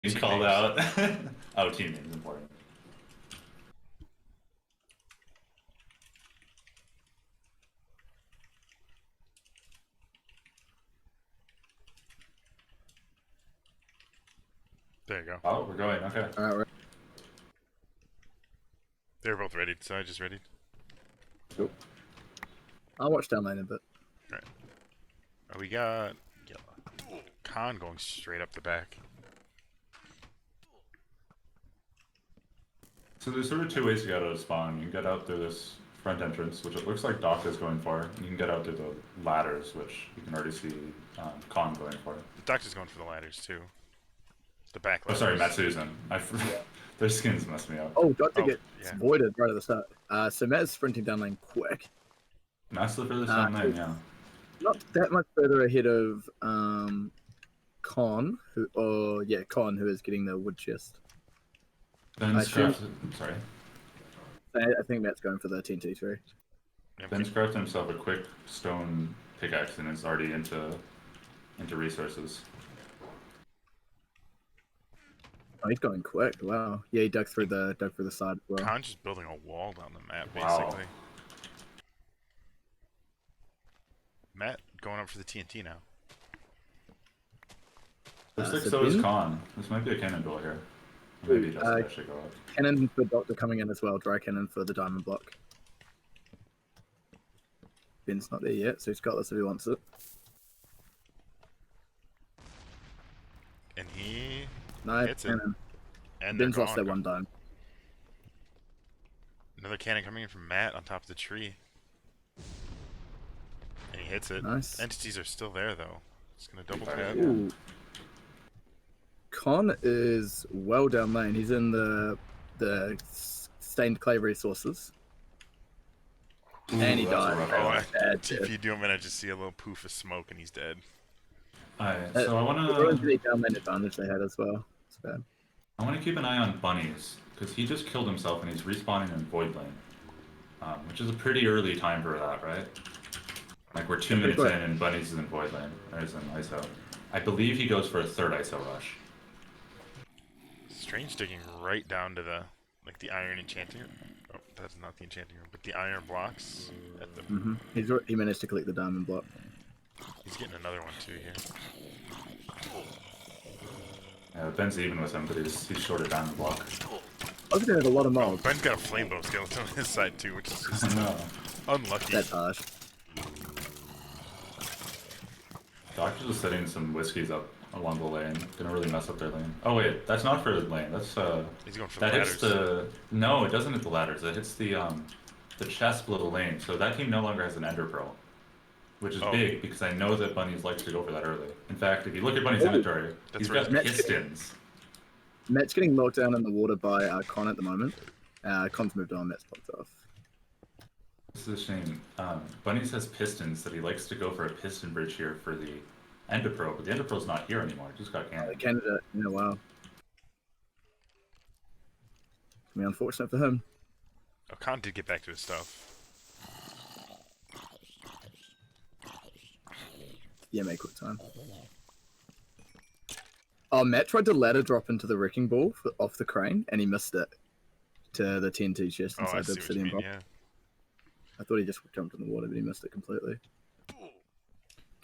You Team called names. out. Oh, team names important. There you go. Oh, we're going. Okay. Alright, right. They're both ready, so I just ready. Cool. I'll watch down lane a bit. Alright. Oh, we got Khan going straight up the back. So there's sort of two ways to get out of spawn. You can get out through this front entrance, which it looks like Doc is going for, and you can get out through the ladders, which you can already see Khan going for. The Doctor's going for the ladders too. The back Oh, ladders. sorry, Matsusan. Their skins mess me up. Oh, Doctor gets yeah. voided right at the start. So Matt is sprinting down lane quick. Matt's the furthest down lane, yeah. Not that much further ahead of Con, Con, who is getting the wood chest. Ben's assume- crafted, sorry. I think Matt's going for the TNT tree. Ben's crafted himself a quick stone pickaxe and is already into resources. Oh, he's going quick. Wow. Yeah, he dug through the side as well. Khan's just building a wall down the map, Wow. basically. Matt going up for the TNT now. Looks like so so is Ben? Khan. This might be a cannon duel here. Maybe he doesn't actually go up. Cannon for Doctor coming in as well. Dry cannon for the diamond block. Ben's not there yet, so he's got this if he wants it. And he Nice hits it. cannon. And Ben's they're lost that gone. one time. Another cannon coming in from Matt on top of the tree. And he hits it. Nice. Entities are still there though. It's gonna double tap. Yeah. Ooh. Con is well down lane. He's in the stained clay resources. And he Ooh, that's a died. rough Oh, one. I Bad TP'd to him and I just see a little poof of smoke and he's dead. Alright, so I The wanna down lane advantage they had as well. It's bad. keep an eye on bunnies because he just killed himself and he's respawning in void lane, which is a pretty early time for that, right? Like we're 2 minutes in and bunnies is in void lane. There's an ISO. I believe he goes for a third ISO rush. Strange digging right down to the the iron enchanting room. Oh, that's not the enchanting room, but the iron blocks at the He managed to collect the diamond block. He's getting another one too here. Yeah, Ben's even with him, but he's short of diamond block. I was gonna have a lot of mobs. Ben's got a flamebow skeleton on his side too, which is just No. unlucky. That's harsh. Doctor's just setting some whiskeys up along the lane. Gonna really mess up their lane. Oh wait, that's not for the lane. That's He's going for that the hits ladders. no, it doesn't hit the ladders. It hits the chest below the lane. So that team no longer has an ender pearl, which is big because I know that bunnies like to go for that early. In fact, if you look at Bunny's inventory, he's got pistons. Matt's getting knocked down in the water by Con at the moment. Con's moved on. Matt's blocked off. This is a shame. Bunnies has pistons that he likes to go for a piston bridge here for the ender pearl, but the ender pearl's not here anymore. It just got canned. Canada in a while. I mean, unfortunate for him. Oh, Khan did get back to his stuff. Yeah, make quick time. Oh, Matt tried to ladder drop into the wrecking ball off the crane, and he missed it to the TNT chest Oh, I inside the see what you obsidian mean, block. yeah. I thought he just jumped in the water, but he missed it completely.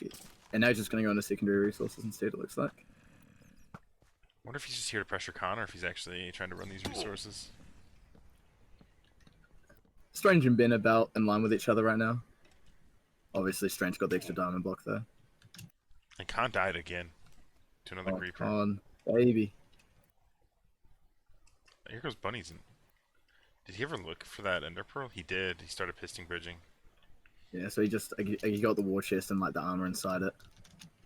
Okay. And now he's just going to go into secondary resources instead, it looks like. Wonder if he's just here to pressure Khan or if he's actually trying to run these resources. Strange and Ben about in line with each other right now. Obviously, Strange got the extra diamond block there. And Khan died again to another Oh, creeper. Con, baby. Here goes Bunny's. Did he ever look for that ender pearl? He did. He started piston bridging. Yeah, so he got the war chest and like the armor inside it,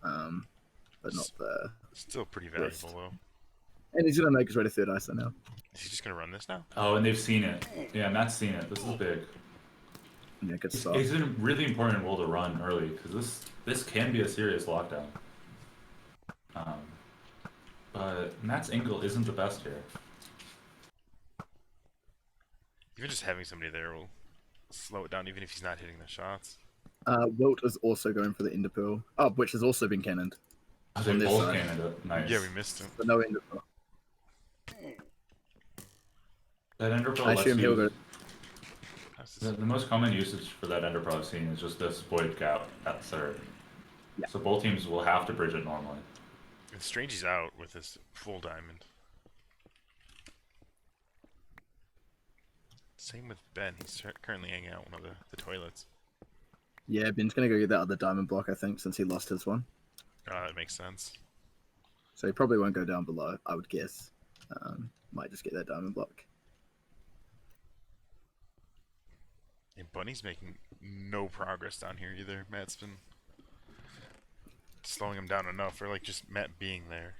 but not the. Still pretty valuable though. And he's gonna make his way to third ISO now. Is he just gonna run this now? Oh, and they've seen it. Yeah, Matt's seen it. This is big. Yeah, good It's stuff. a really important role to run early because this can be a serious lockdown. But Matt's angle isn't the best here. Even just having somebody there will slow it down, even if he's not hitting the shots. Wilt is also going for the ender pearl, which has also been cannoned. They On this both side. canned it. Nice. Yeah, we missed him. But no ender pearl. That ender pearl I lets assume he'll you. go. The most common usage for that ender pearl I've seen is just this void gap at third. Yeah. So both teams will have to bridge it normally. And Strange is out with his full diamond. Same with Ben. He's currently hanging out in one of the toilets. Yeah, Ben's gonna go get that other diamond block, I think, since he lost his one. That makes sense. So he probably won't go down below, I would guess. Might just get that diamond block. And Bunny's making no progress down here either. Matt's been slowing him down enough, or like just Matt being there.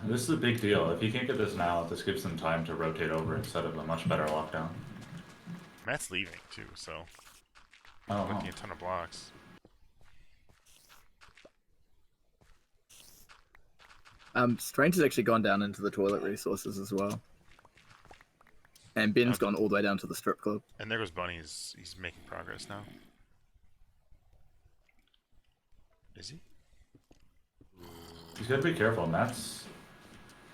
This is a big deal. If he can't get this now, this gives them time to rotate over instead of a much better lockdown. Matt's leaving too, so Oh, looking a ton of blocks. Strange has actually gone down into the toilet resources as well. And Ben's gone all the way down to the strip club. And there goes Bunny. He's making progress now. Is he? He's got to be careful. Matt's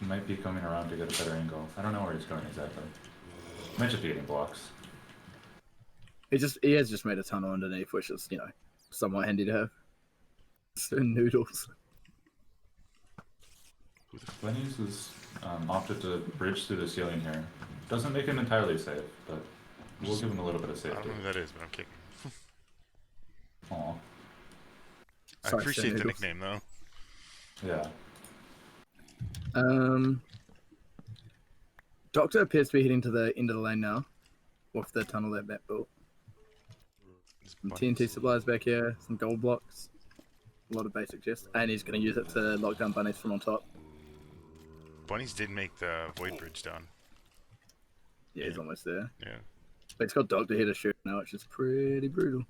might be coming around to get a better angle. I don't know where he's going exactly. He might just be getting blocks. He has just made a tunnel underneath, which is, you know, somewhat handy to have. So noodles. Bunnies has opted to bridge through the ceiling here. Doesn't make him entirely safe, but we'll give him a little bit of I safety. don't know who that is, but I'm kicking. Aw. I Sorry, appreciate the noodles. nickname though. Yeah. Doctor appears to be heading to the end of the lane now. With the tunnel that Matt built. Some TNT supplies back here, some gold blocks. A lot of basic chests. And he's going to use it to lock down bunnies from on top. Bunnies did make the void bridge down. Yeah, he's almost there. Yeah. But he's got Doctor here to shoot now, which is pretty brutal.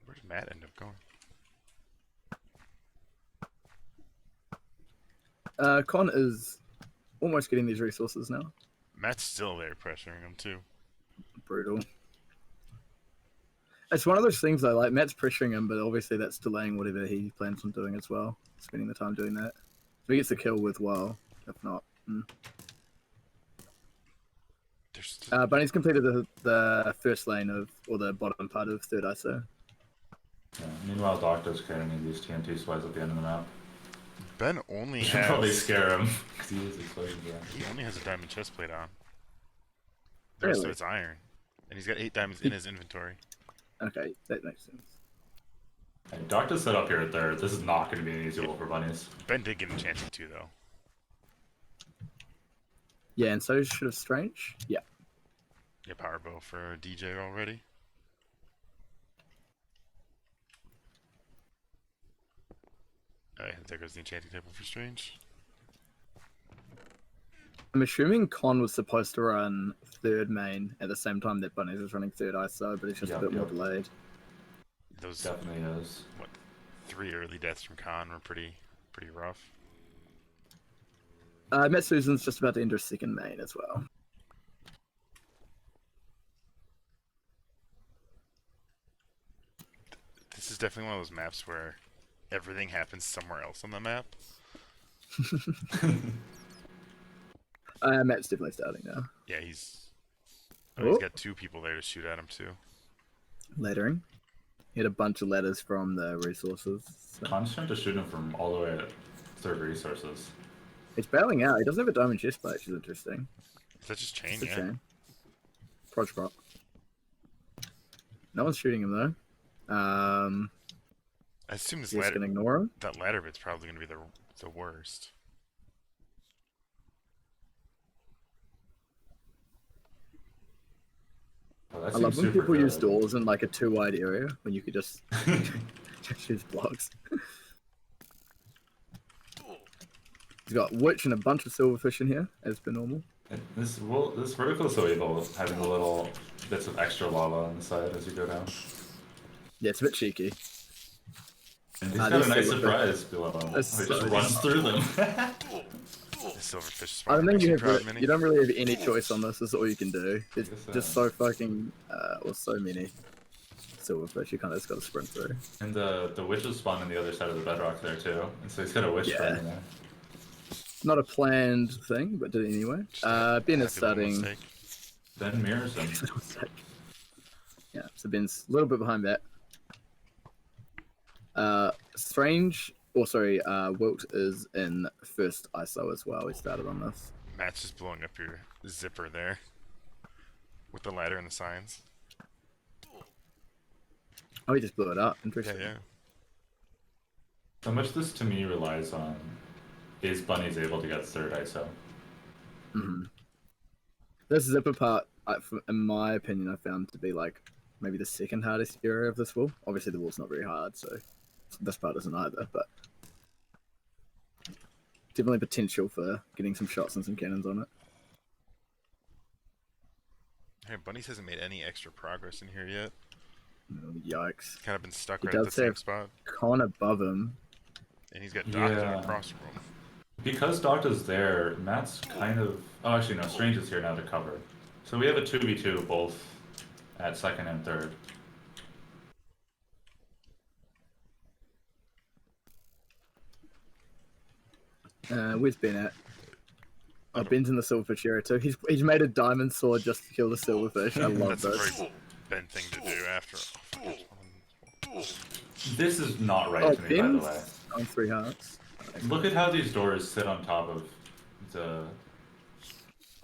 Where did Matt end up going? Con is almost getting these resources now. Matt's still there pressuring him too. Brutal. It's one of those things I like. Matt's pressuring him, but obviously that's delaying whatever he plans on doing as well. Spending the time doing that. If he gets the kill with well, if not. Bunny's completed the first lane of, or the bottom part of third ISO. Yeah. Meanwhile, Doctor's carrying these TNT supplies at the end of the map. Ben only You should has. probably scare him because he is exploding. Yeah. He only has a diamond chest plate on. The rest of Really? it's iron, and he's got 8 diamonds in his inventory. Okay, that makes sense. And Doctor's set up here at third. This is not going to be an easy roll for bunnies. Ben did get enchanted too, though. Yeah, and so should have Strange. Yeah. Yeah, power bow for DJ already. Alright, there goes the enchanting table for Strange. I'm assuming Con was supposed to run third main at the same time that Bunnies was running third ISO, but it's just a bit more delayed. Those Definitely is. 3 early deaths from Khan were pretty rough. Matt Susan's just about to enter second main as well. This is definitely one of those maps where everything happens somewhere else on the map. Matt's definitely starting now. Yeah, he's Oh. got 2 people there to shoot at him too. Laddering. He had a bunch of ladders from the resources. So. Con's trying to shoot him from all the way at third resources. He's bailing out. He doesn't have a diamond chest plate, which is interesting. Is that just chain? It's a Yeah. shame. Proj prop. No one's shooting him though. I assume this He's ladder, gonna ignore him. that ladder bit's probably gonna be the worst. Oh, that I love seems when super people use good. doors in like a too wide area when you could just just use blocks. He's got witch and a bunch of silverfish in here, as per normal. This vertical is so evil, having the little bits of extra lava on the side as you go down. Yeah, it's a bit cheeky. And he's got a these nice silverfish- surprise below him. He That's just so runs through them. The silverfish is I don't probably think you makes have proud, Minnie. you don't really have any choice on this. This is all you can do. There's Guess so. just so fucking or so many silverfish. You kind of just got to sprint through. And the witches spawn on the other side of the bedrock there too. And so he's got a witch Yeah. right in there. Not a planned thing, but did it anyway. Ben is Happy little starting. mistake. Ben mirrors him. Yeah, so Ben's a little bit behind that. Wilt is in first ISO as well. We started on this. Matt's just blowing up your zipper there. With the ladder and the signs. Oh, he just blew it up. Yeah, Interesting. yeah. So much this to me relies on is Bunny's able to get third ISO. Mm-hmm. This zipper part, in my opinion, I found to be like maybe the second hardest area of this wall. Obviously, the wall's not very hard, so this part isn't either, but definitely potential for getting some shots and some cannons on it. Hey, Bunnies hasn't made any extra progress in here yet. Oh, yikes. Kind of been stuck He right at the does same have spot. Con above him. And he's got Doctor Yeah. across from him. Because Doctor's there, Matt's kind of... Oh, actually, no. Strange is here now to cover. So we have a 2v2 both at second and third. Where's Ben at? Oh, Ben's in the silverfish area too. He's made a diamond sword just to kill the silverfish. I love That's a this. very Ben thing to do after all. This is not right Oh, to me, by the Ben's way. on 3 hearts. Look at how these doors sit on top of the...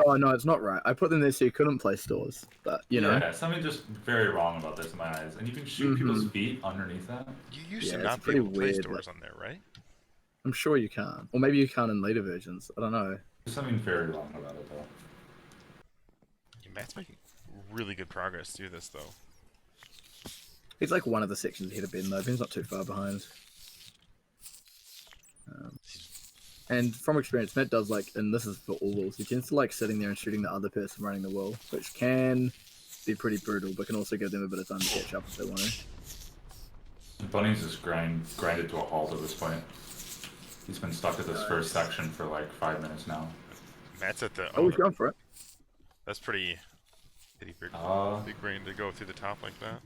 Oh no, it's not right. I put them there so you couldn't place doors, but you know. Yeah, something just very wrong about this in my eyes. And you can shoot people's feet underneath that. You used Yeah, to it's not be pretty able to place weird, doors on there, right? I'm sure you can, or maybe you can in later versions. I don't know. There's something very wrong about it, though. Yeah, Matt's making really good progress through this, though. He's like one of the sections ahead of Ben though. Ben's not too far behind. And from experience, Matt does like, and this is for all walls, he tends to like sitting there and shooting the other person running the wall, which can be pretty brutal, but can also give them a bit of time to catch up if they want to. Bunny's just grinded to a halt at this point. He's been stuck at this first section for like 5 minutes now. Matt's at the... Oh, he's going for it. That's pretty big brain to go through the top like that.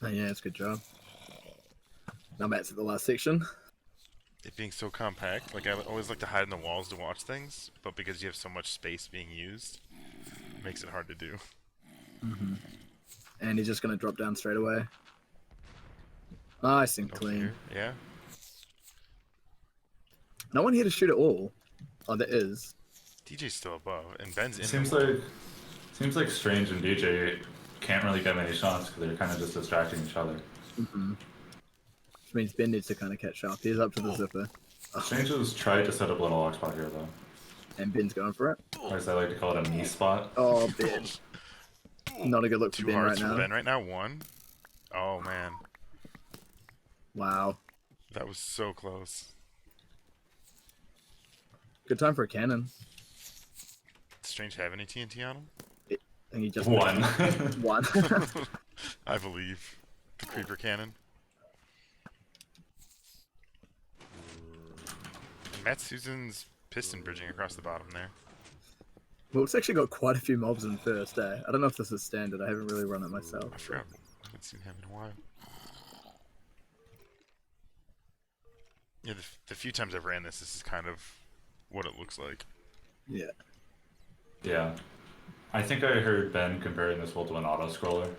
Oh, yeah, it's a good job. Now Matt's at the last section. It being so compact, like I always like to hide in the walls to watch things, but because you have so much space being used, it makes it hard to do. Mm-hmm. And he's just going to drop down straight away. Nice and Over clean. here, yeah. No one here to shoot at all. Oh, there is. DJ's still above, and Ben's in. Seems like Strange and DJ can't really get many shots because they're kind of just distracting each other. Mm-hmm. Which means Ben needs to kind of catch up. He's up to the zipper. Strange has tried to set up a little lock spot here, though. And Ben's going for it. Or as I like to call it, a knee spot. Oh, Ben. Not a good look for 2 Ben right hearts for now. Ben right now. 1. Oh man, Wow. that was so close. Good time for a cannon. Strange have any TNT on him? I think he just One. One. I believe. The creeper cannon. Matt Susan's piston bridging across the bottom there. Well, it's actually got quite a few mobs in first, eh? I don't know if this is standard. I haven't really run it myself. I forgot. I haven't seen him in a while. Yeah, the few times I've ran this is kind of what it looks like. Yeah. Yeah. I think I heard Ben comparing this whole to an auto-scroller.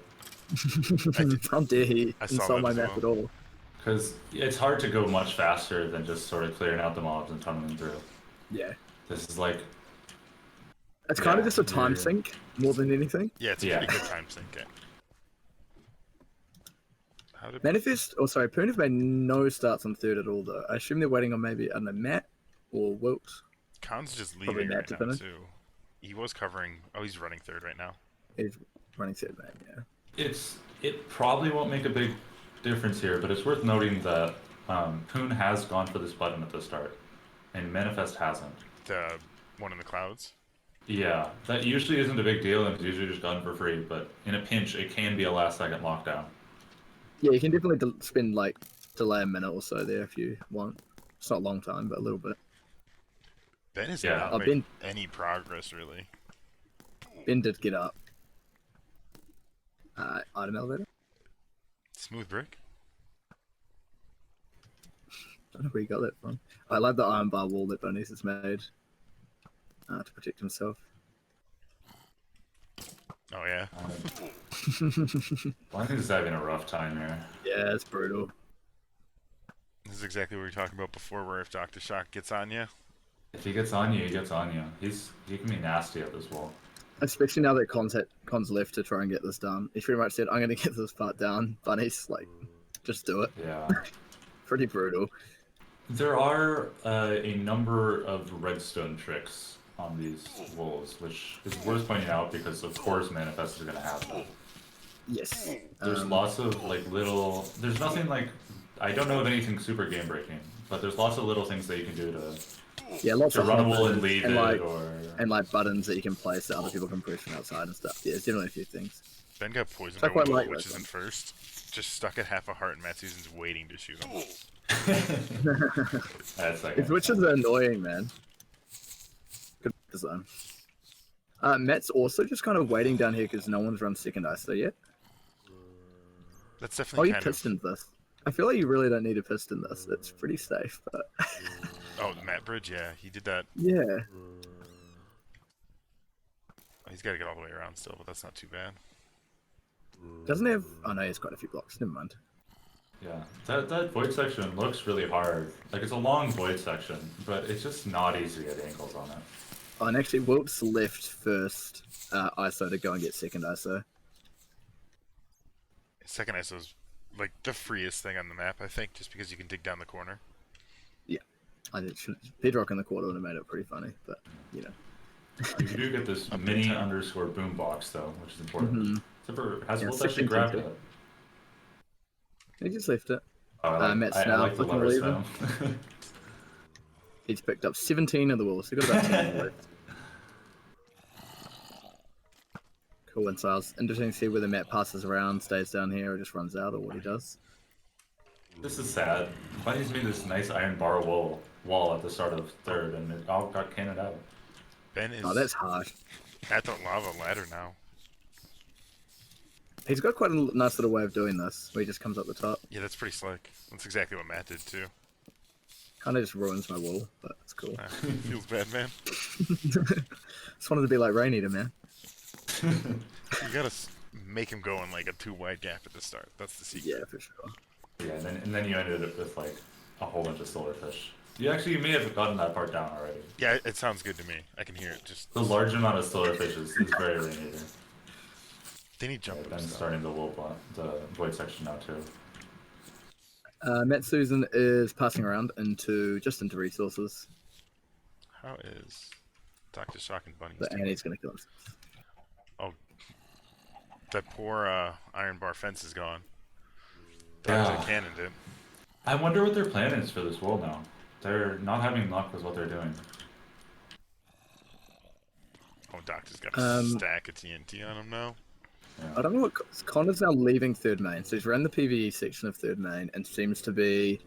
How dare he I saw insult that my as map well. at all? Because it's hard to go much faster than just sort of clearing out the mobs and tunneling through. Yeah. This is like... It's kind of Yeah, just a time you're- sink more than anything. Yeah, it's a Yeah. pretty good time sink. Yeah. How did Manifest, oh sorry, Poon have made no starts on third at all though. I assume they're waiting on maybe, I don't know, Matt or Wilt. Khan's just Probably leaving Matt right to now finish. too? He was covering. Oh, he's running third right now. He's running third, man, yeah. It probably won't make a big difference here, but it's worth noting that Poon has gone for this button at the start, and Manifest hasn't. The one in the clouds. Yeah, that usually isn't a big deal, and it's usually just done for free, but in a pinch, it can be a last-second lockdown. Yeah, you can definitely spend like delay a minute or so there if you want. It's not a long time, but a little bit. Ben has Yeah. not Oh, made any progress really. Ben did get up. Item elevator. Smooth brick. don't know where he got that from. I love the iron bar wall that Bunnies has made to protect himself. Oh yeah. Bunnies is having a rough time here. Yeah, it's brutal. This is exactly what we were talking about before, where if Dr. Shock gets on you, If he gets on you, he gets on you. He can be nasty at this wall. Especially now that Con's left to try and get this done. He pretty much said, I'm going to get this part down. Bunnies, like, just do it. Yeah. Pretty brutal. There are a number of redstone tricks on these wolves, which is worth pointing out because of course manifests are going to have them. Yes. There's lots of like little. There's nothing like. I don't know of anything super game breaking, but there's lots of little things that you can do lots to of run a wall buttons and leave and it, like, or and like buttons that you can place that other people can push from outside and stuff. Yeah, there's definitely a few things. Ben got poisoned I by quite one like of the witches that in first. Just stuck at half a heart, and Matt Susan's waiting to shoot him. that's like. His witches are annoying, man. Good design. Matt's also just kind of waiting down here because no one's run second ISO yet. That's Oh, definitely you kind of. pistoned this. I feel like you really don't need to piston this. It's pretty safe, but Oh, the Matt Bridge, yeah, he did that. yeah. He's got to get all the way around still, but that's not too bad. Doesn't he have? Oh no, he has quite a few blocks. Never mind. Yeah, that void section looks really hard. Like it's a long void section, but it's just not easy to get angles on it. Oh, and actually, Wilt's left first ISO to go and get second ISO. Second ISO's like the freest thing on the map, I think, just because you can dig down the corner. Yeah, I did. Bedrock in the quarter would have made it pretty funny, but you know. You do get this mini underscore boombox though, which is important. Has Wolf actually grabbed it? He just left it. Oh, Matt's I now like the looking lover's leaving. film. He's picked up 17 of the wolves. He's got about 10 left. Cool, and so I was interesting to see whether Matt passes around, stays down here, or just runs out, or what he does. This is sad. Bunny's made this nice iron bar wall at the start of third, and it all got cannoned out. Ben is Oh, that's harsh. at the lava ladder now. He's got quite a nice little way of doing this, where he just comes up the top. Yeah, that's pretty slick. That's exactly what Matt did too. Kind of just ruins my wall, but it's cool. Feels bad, man. Just wanted to be like Rain Eater, man. You gotta make him go in like a 2 wide gap at the start. That's the secret. Yeah, for sure. Yeah, and then you ended up with like a whole bunch of silverfish. You may have gotten that part down already. Yeah, it sounds good to me. I can hear it. Just The large amount of silverfish is very rainator. they need jump Then boost. starting the void section now too. Matt Susan is passing around into resources, How is Dr. Shock and Bunny? but Annie's gonna kill himself. Oh, that poor iron bar fence is gone. Yeah. Dr. Cannon did. I wonder what their plan is for this wall now. They're not having luck with what they're doing. Oh, Doctor's got a stack of TNT on him now. I don't know what Connor's now leaving third main, so he's ran the PvE section of third main and seems to be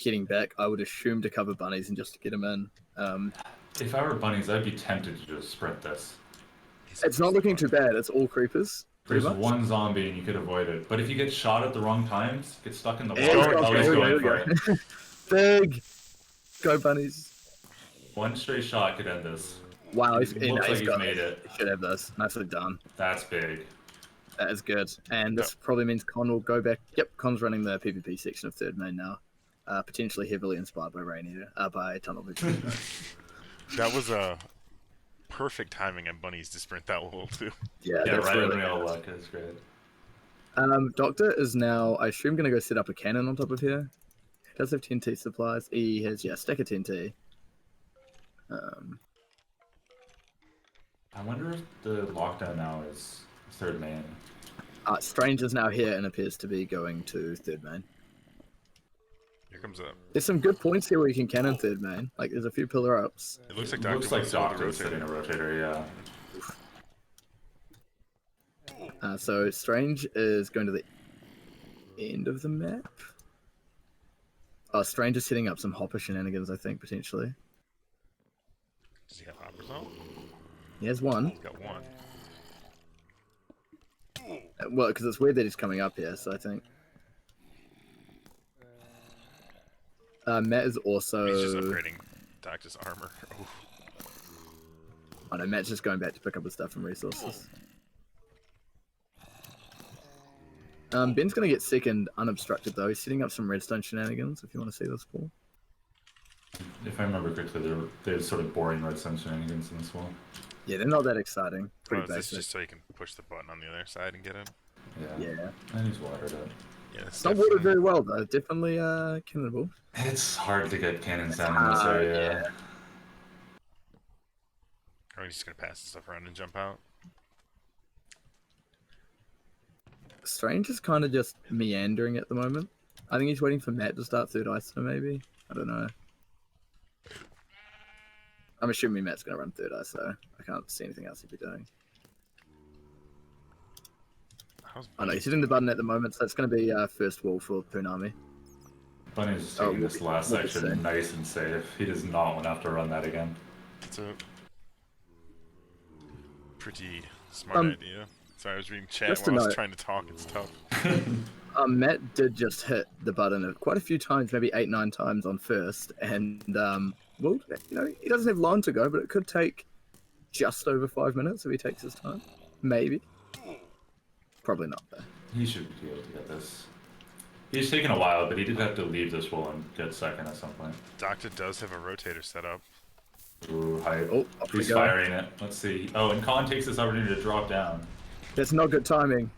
heading back. I would assume to cover bunnies and just to get him in. If I were bunnies, I'd be tempted to just sprint this. It's not looking too bad. It's all creepers. There's Pretty much. one zombie and you could avoid it. But if you get shot at the wrong times, get stuck in the Yeah, wall, he's always got- going for it. Big! Go bunnies. One straight shot could end this. Wow, Looks like he's got made it. He should have this. Nicely done. That's big. That is good. And this probably means Con will go back. Yep, Con's running the PvP section of third main now. Potentially heavily inspired by Rain Eater, by Tunnel Vision. That was a perfect timing on Bunnies to sprint that wall too. Yeah, Yeah, that's right really in real good. luck. That's great. Doctor is now, I assume, going to go set up a cannon on top of here. He does have TNT supplies. He has, a stack of TNT. I wonder if the lockdown now is third main. Strange is now here and appears to be going to third main. Here comes up. There's some good points here where you can cannon third main. Like, there's a few pillar ups. It looks like It Doctor looks like wants to hold the Doctor's setting a rotator, yeah. So Strange is going to the end of the map. Oh, Strange is setting up some hopper shenanigans, I think, potentially. Does he have hoppers on? He has one. He's got one. Well, because it's weird that he's coming up here, so I think. Matt is also. He's just upgrading Doctor's armor. Oof. Oh no, Matt's just going back to pick up his stuff from resources. Ben's gonna get second unobstructed though. He's setting up some redstone shenanigans. If you want to see this, Paul. If I remember correctly, there's sort of boring redstone shenanigans in this one. Yeah, they're not that exciting. Pretty Is this basic. just so you can push the button on the other side and get in? Yeah. Yeah. And he's watered it. Yeah, It's not watered very well though. Definitely cannonable. It's hard to get cannons down in this area. Yeah. Or he's just gonna pass the stuff around and jump out. Strange is kind of just meandering at the moment. I think he's waiting for Matt to start third ISO maybe. I don't know. I'm assuming Matt's going to run third ISO. I can't see anything else he'd be doing. I know he's hitting the button at the moment, so it's going to be first wall for Poon. Bunny's just taking this last section nice and safe. He does not want to have to run that again. It's a pretty smart idea. Sorry, I was reading chat while I was trying to talk. It's tough. Matt did just hit the button quite a few times, maybe 8-9 times on first, and well, you know, he doesn't have long to go, but it could take just over 5 minutes if he takes his time. Maybe. Probably not though. He should be able to get this. He's taken a while, but he did have to leave this wall and get second at some point. Doctor does have a rotator set up. Ooh, hype. Oh, he's firing it. Let's see. Oh, and Colin takes this opportunity to drop down. That's not good timing.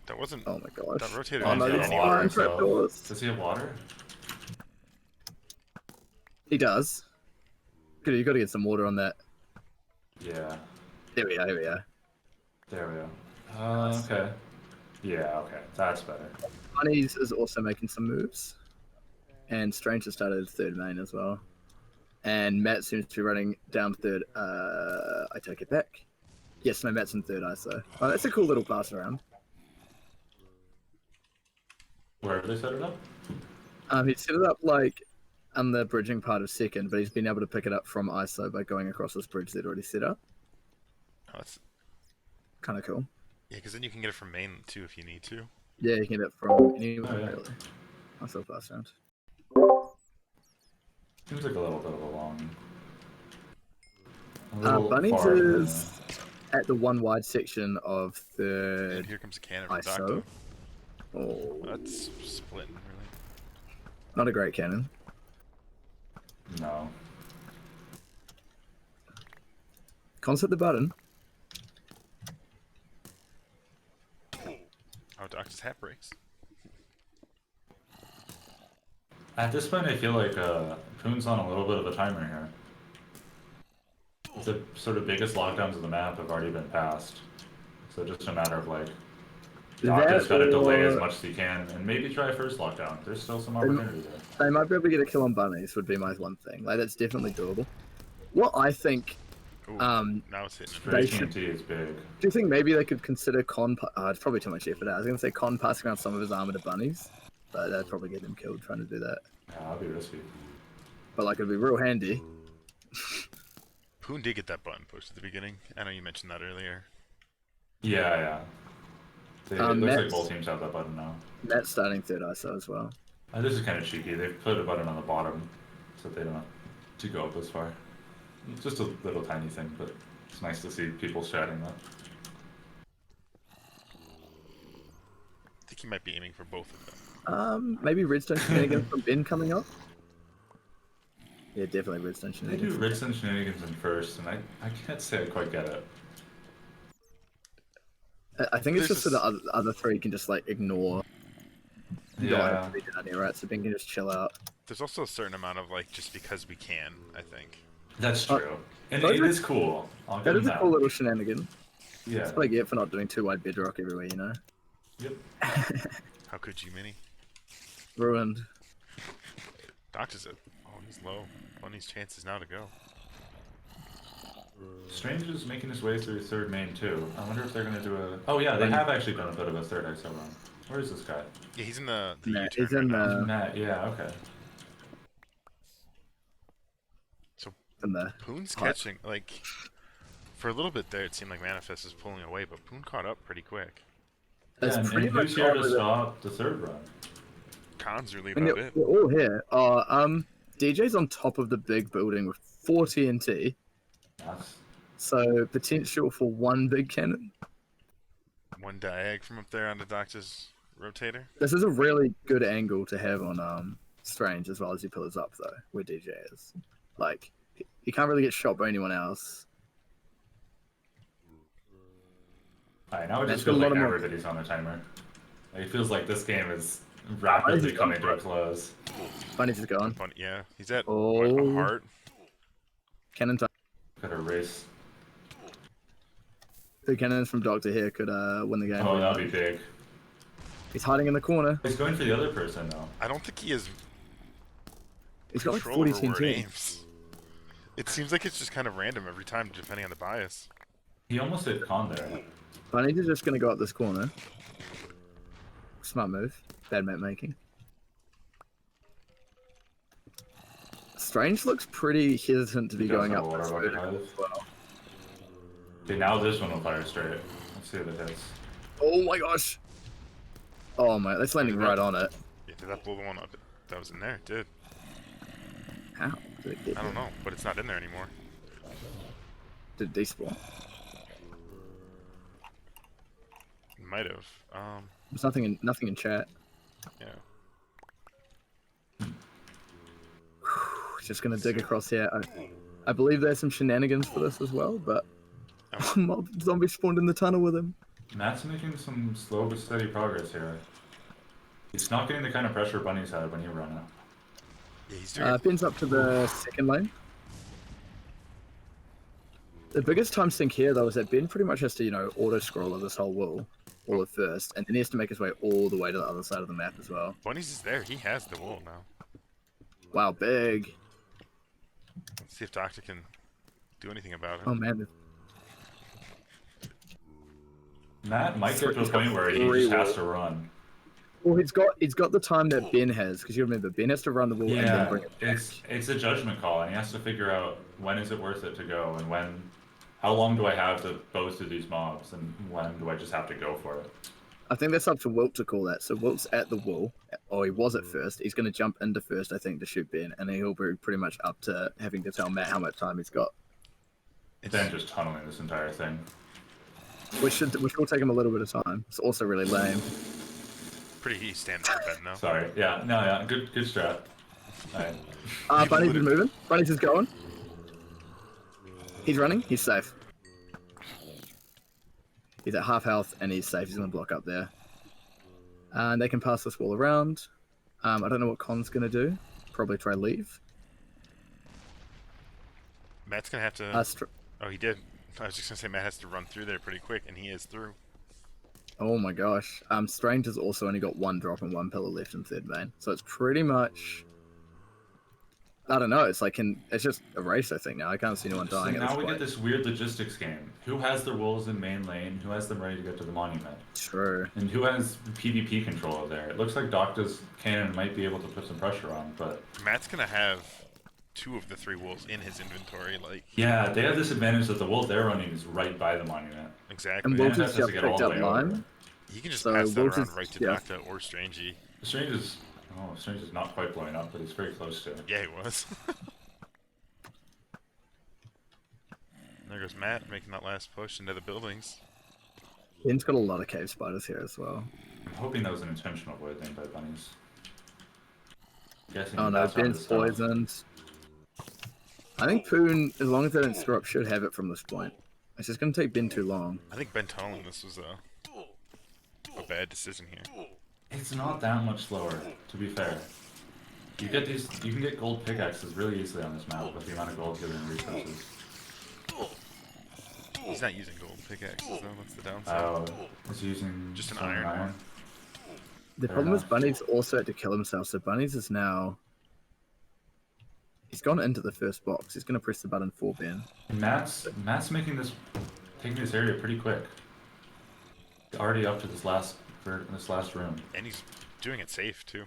That wasn't. Oh my gosh. That rotator. Oh no, there's water. So... Does he have water? He does. You got to get some water on that. Yeah. There we go. Here we go. There we go. Okay. Yeah. Okay. That's better. Bunnies is also making some moves, and Strange has started third main as well. And Matt seems to be running down third. I take it back. Yes, no, Matt's in third ISO. Oh, that's a cool little pass around. Where have they set it up? He set it up like on the bridging part of second, but he's been able to pick it up from ISO by going across this bridge they'd already set up. Oh, that's kind of cool. Yeah, because then you can get it from main too if you need to. Yeah, you can get it from anywhere. Oh, yeah. Really. Nice little pass around. Seems like a little bit of a long. Bunnies is at the one wide section of third. And here comes a cannon from ISO. Doctor. Oh, That's splitting, really. not a great cannon. No. Cons hit the button. Oh, Doctor's hat breaks. At this point, I feel like Poon's on a little bit of a timer here. The sort of biggest lockdowns of the map have already been passed. So just a matter of like, Doctor's got to delay as much as he can and maybe try first lockdown. There's still some opportunity there. They might be able to get a kill on bunnies would be my one thing. Like that's definitely doable. What I think, Ooh, now it's hitting. they Straight TNT is big. do you think maybe they could consider it's probably too much effort. I was going to say Con passing around some of his armor to bunnies, but that'd probably get him killed trying to do that. Yeah, that'd be risky. But like it'd be real handy. Poon did get that button pushed at the beginning. I know you mentioned that earlier. Yeah. It looks like both teams have that button now. Matt's starting third ISO as well. This is kind of cheeky. They've put a button on the bottom so they don't have to go up as far. It's just a little tiny thing, but it's nice to see people shouting that. I think he might be aiming for both of them. Maybe redstone shenanigans from Ben coming up. Yeah, definitely redstone They shenanigans. do redstone shenanigans in first, and I can't say I quite get it. I think it's just so the other three can just like ignore. You don't Yeah. have to be down here, right? So Ben can just chill out. There's also a certain amount of like just because we can, I think. That's true. And it is cool. I'll That give is them a cool little shenanigan. Yeah. That's what I get for not doing too wide bedrock everywhere, you know? Yep. How could you, Mini? Ruined. Doctor's he's low. Bunny's chances now to go. Strange is making his way through third main too. I wonder if they're gonna do a. Oh yeah, they have actually done a bit of a third ISO run. Where is this guy? Yeah, he's in the Matt, U-turn he's in right now. the Matt. Yeah. Okay. in the Poon's catching, like, for a little bit there, it seemed like Manifest is pulling away, but Poon caught up pretty quick. That's Yeah, and pretty much who's here to all of it. stop the third run? Khan's really And about it. they're all here. DJ's on top of the big building with 4 TNT. That's So potential for 1 big cannon. One diag from up there on the doctor's rotator. This is a really good angle to have on Strange as well as he pillars up though, where DJ is. Like he can't really get shot by anyone else. Alright, now it That's just feels got a like lot of more- everybody's on a timer. Like, it feels like this game is rapidly coming to a close. Bunny's is gone. Yeah, he's at Oh. what, a heart. Cannon time. Gotta race. 2 cannons from Doctor here could win the game. Oh, that'd be big. He's hiding in the corner. He's going for the other person though. I don't think he has He's got like control 40 over where it TNT. aims. It seems like it's just kind of random every time, depending on the bias. He almost hit Khan there. Bunny's is just gonna go up this corner. Smart move. Bad map making. Strange looks pretty hesitant to be He does going have up a this water bucket vertical hive. as well. Okay, now this one will fire straight. Let's see if it hits. Oh my gosh! Oh my, that's landing right on it. Yeah, did that blow the one up that was in there? It did. How did it get I don't know, but it's not in there anymore. Did it despawn? It might have. There's nothing in chat. Yeah. Just gonna dig across here. I believe there's some shenanigans for this as well, but mob zombie spawned in the tunnel with him. Matt's making some slow but steady progress here. He's not getting the kind of pressure Bunny's had when you run it. Yeah, he's doing it. Pins up to the second lane. The biggest time sink here, though, is that Ben pretty much has to, auto-scroller this whole wall, all at first, and then he has to make his way all the way to the other side of the map as well. Bunny's is there. He has the wall now. Wow, big. Let's see if Doctor can do anything about it. Oh, man. Matt might get to a point where he just has to run. Well, he's got the time that Ben has, because you remember, Ben has to run the wall and then Yeah, bring it back. it's a judgment call, and he has to figure out when is it worth it to go, and how long do I have to bow through these mobs, and when do I just have to go for it? I think that's up to Wilt to call that. So Wilt's at the wall, or he was at first. He's going to jump into first, I think, to shoot Ben, and then he'll be pretty much up to having to tell Matt how much time he's got. Then just tunneling this entire thing. Which will take him a little bit of time. It's also really lame. Pretty standard for Ben now. Sorry. Yeah. No. Yeah. Good strat. Alright. Bunny's is moving. Bunny's is going. He's running. He's safe. He's at half health and he's safe. He's gonna block up there. And they can pass this wall around. I don't know what Con's gonna do. Probably try leave. Matt's gonna have to. Str- Oh, he did. I was just gonna say Matt has to run through there pretty quick, and he is through. Oh my gosh. Strange has also only got 1 drop and 1 pillar left in third main. So it's pretty much... I don't know, it's like it's just a race, I think, now. I can't see anyone So dying at now this we point. get this weird logistics game. Who has the wolves in main lane? Who has them ready to get to the monument? True. And who has PvP control there? It looks like Doctor's cannon might be able to put some pressure on, but... Matt's gonna have 2 of the 3 wolves in his inventory, like... Yeah, they have this advantage that the wolf they're running is right by the monument. Exactly. And Wolf Wolf has has to just get all picked the up way over. line. He can just So pass that Wolf around is- right to yeah. Doctor or Strangey. Strange is... Oh, Strange is not quite blowing up, but he's very close to it. Yeah, he was. There goes Matt, making that last push into the buildings. Ben's got a lot of cave spiders here as well. I'm hoping that was an intentional void lane by bunnies. Guessing Oh no, that's not Ben's the stuff. poisoned. I think Poon, as long as they don't screw up, should have it from this point. It's just going to take Ben too long. I think Ben tunneling this was a bad decision here. It's not that much slower, to be fair. You can get gold pickaxes really easily on this map with the amount of gold given resources. He's not using gold pickaxes though, that's the downside. Oh, he's using Just an some iron one. The Fair problem is enough. Bunny's also had to kill himself, so Bunny's is now... He's gone into the first box. He's going to press the button for Ben. Matt's taking this area pretty quick. He's already up to this last room. And he's doing it safe too.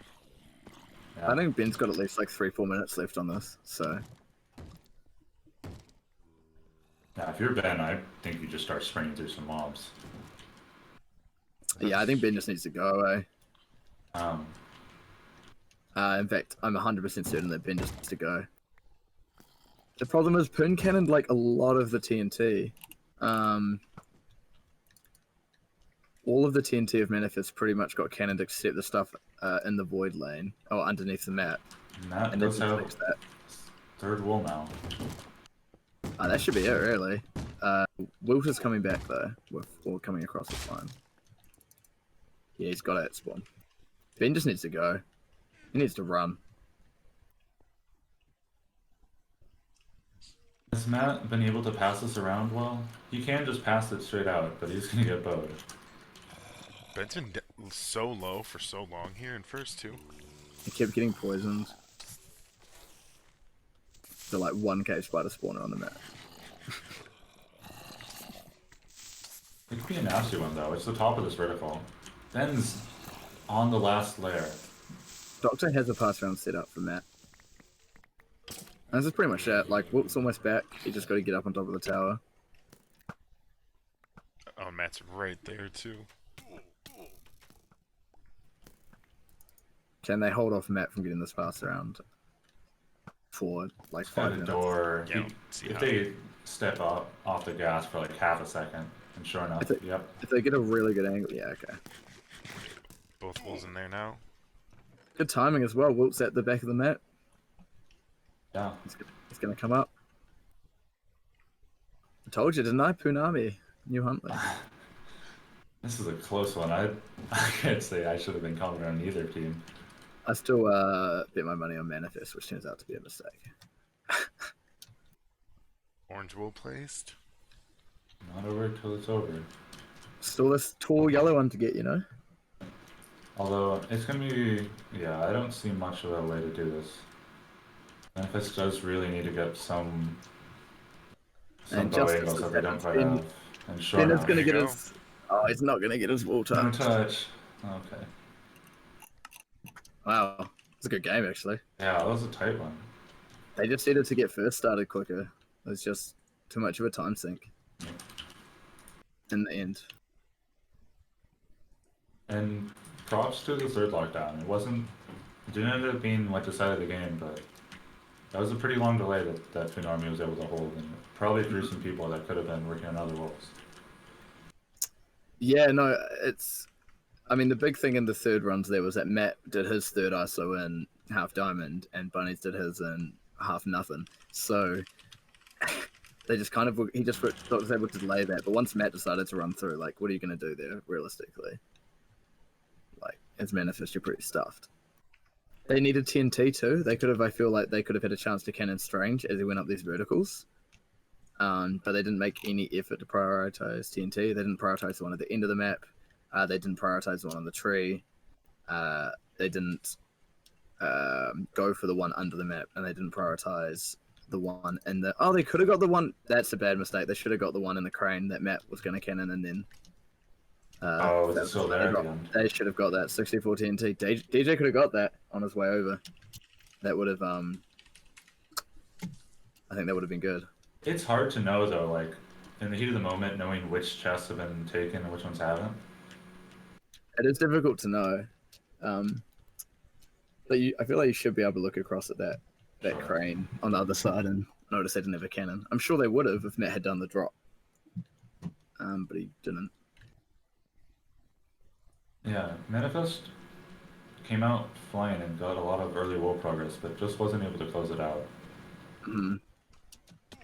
Yeah. I think Ben's got at least like 3-4 minutes left on this, so... Yeah, if you're Ben, I think you just start sprinting through some mobs. Yeah, I think Ben just needs to go away. In fact, I'm 100% certain that Ben just needs to go. The problem is Poon cannoned like a lot of the TNT. All of the TNT of Manifest pretty much got cannoned except the stuff in the void lane or underneath the map. Matt And does they have fixed that. third wall now. That should be it, really. Wilt is coming back though, with all coming across the line. Yeah, he's got it at spawn. Ben just needs to go. He needs to run. Has Matt been able to pass this around well? He can just pass it straight out, but he's gonna get bowed. Ben's been so low for so long here in first too. He kept getting poisoned. So like one cave spider spawner on the map. It could be a nasty one though. It's the top of this vertical. Ben's on the last layer. Doctor has a pass round set up for Matt. And this is pretty much it. Like, Wilt's almost back. He just got to get up on top of the tower. Oh, Matt's right there too. Can they hold off Matt from getting this pass around for like 5 At the minutes? door. Yeah, see If how- they step up off the gas for like half a second, and sure enough, yep. If they get a really good angle, yeah, okay. Both wolves in there now. Good timing as well. Wilt's at the back of the map. Yeah. He's gonna come up. I told you, didn't I? Poonami, New Huntley. This is a close one. I can't say I should have been confident on either team. I still bet my money on Manifest, which turns out to be a mistake. Orange wool placed. Not over till it's over. Still this tall yellow one to get, you know? Although, it's gonna be... Yeah, I don't see much of a way to do this. Manifest does really need to get some And bow Justice angles is that they don't quite Ben- have. And sure Ben is enough, gonna get go. his... Oh, he's not gonna get his wall no touch. touch. Okay. Wow. It's a good game, actually. Yeah, that was a tight one. They just needed to get first started quicker. It was just too much of a time sink. In the end. And props to the third lockdown. It didn't end up being what decided the game, but that was a pretty long delay that Poon Army was able to hold, and probably threw some people that could have been working on other wolves. Yeah, no, it's... I mean, the big thing in the third runs there was that Matt did his third ISO in half diamond, and Bunnies did his in half nothing. So, they just kind of... was able to delay that, but once Matt decided to run through, like, what are you going to do there, realistically? Like, as Manifest, you're pretty stuffed. They needed TNT too. I feel like they could have had a chance to cannon Strange as he went up these verticals. But they didn't make any effort to prioritize TNT. They didn't prioritize the one at the end of the map. They didn't prioritize the one on the tree. They didn't go for the one under the map, and they didn't prioritize the one in the... Oh, they could have got the one... That's a bad mistake. They should have got the one in the crane that Matt was going to cannon, and then... Was it still there at the end? They should have got that 64 TNT. DJ could have got that on his way over. That would have... I think that would have been good. It's hard to know though, like, in the heat of the moment, knowing which chests have been taken and which ones haven't. It is difficult to know. But I feel like you should be able to look across at that Sure. crane on the other side and notice they didn't have a cannon. I'm sure they would have if Matt had done the drop. But he didn't. Yeah, Manifest came out flying and got a lot of early wall progress, but just wasn't able to close it out.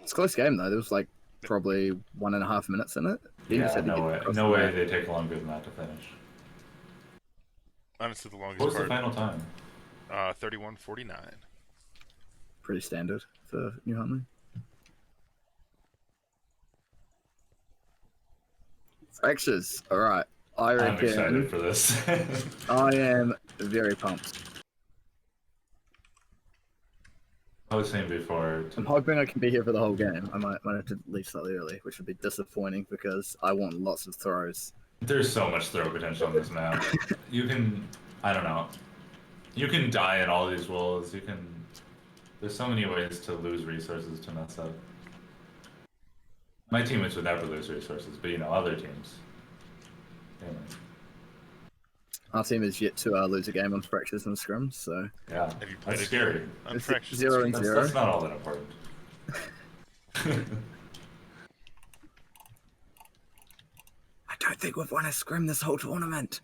It's a close game though. There was like probably 1.5 minutes in it. He just Yeah, had to no get way. across No the way map. they take longer than that to finish. Honestly, the longest What was the part. final time? 31:49. Pretty standard for New Huntley. Fractures. All right. I I'm reckon. excited for this. I am very pumped. I was saying before, I'm hoping I can be here for the whole game. I might have to leave slightly early, which would be disappointing because I want lots of throws. there's so much throw potential on this map. You can, I don't know, you can die in all these wolves. There's so many ways to lose resources to mess up. My teammates would never lose resources, but other teams. Anyway. Our team is yet to lose a game on fractures and scrums, so Yeah, Have you played that's a scary. game on It's fractures? 0 and Screams? zero. That's not all that important. I don't think we've won a scrim this whole tournament.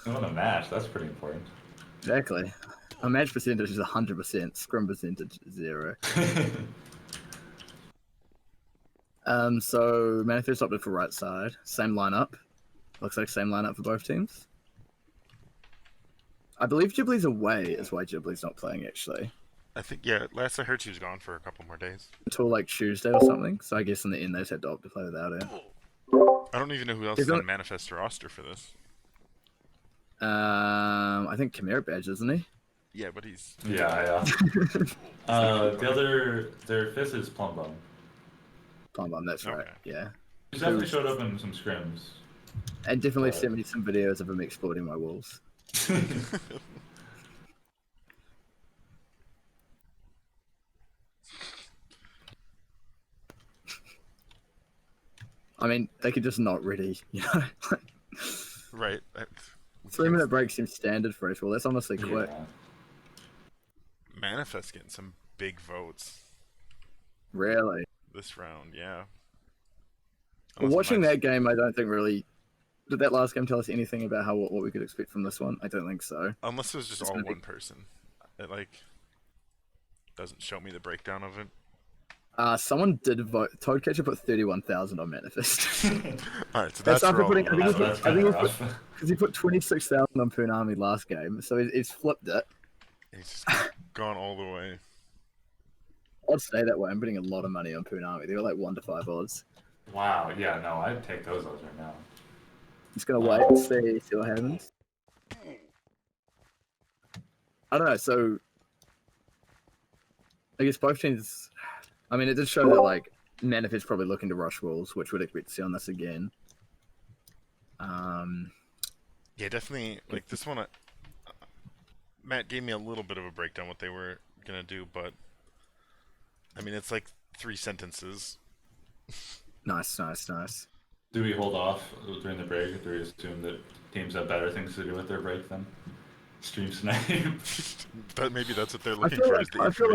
Not a match. That's pretty important. Exactly. Our match percentage is 100%. Scrum percentage is 0. So Manifest opted for right side. Same lineup. Looks like same lineup for both teams. I believe Ghibli's away is why Ghibli's not playing actually. I think, yeah, last I heard she was gone for a couple more days. Until like Tuesday or something. So I guess in the end they just had to opt to play without her. I don't even know who else is on Manifest roster for this. I think Chimera Badge, isn't he? Yeah, but he's... Yeah. The other, their fifth is Plum Bum. Plum Bum, that's right. Okay. Yeah. He's definitely showed up in some scrims. And definitely sent me some videos of him exploiting my walls. I mean, they could just not ready, you know? Right. 3-minute break seems standard for us. Well, that's honestly quick. Yeah. Manifest getting some big votes Really? this round, yeah. Well, watching that game, I don't think really... Did that last game tell us anything about how what we could expect from this one? I don't think so. Unless it was just It's all gonna one be- person. It, like, doesn't show me the breakdown of it. Someone did vote. Toadcatcher put 31,000 on Manifest. Alright, so That's that's after roll. putting- I think That's I kind think of it's- rough. Because he put 26,000 on Poon Army last game, so he's flipped it. He's just gone all the way. I'd stay that way. I'm putting a lot of money on Poon Army. They were like 1 to 5 odds. Wow, yeah, no, I'd take those odds right now. Just gonna wait and see what happens. I don't know. So I guess both teams. I mean, it did show that like Manifest's probably looking to rush walls, which we'd expect to see on this again. Yeah, definitely. Like this one, Matt gave me a little bit of a breakdown what they were gonna do, but I mean, it's like 3 sentences. Nice. Do we hold off during the break, or do we assume that teams have better things to do with their break than stream snipe? But maybe that's what they're I looking feel for. like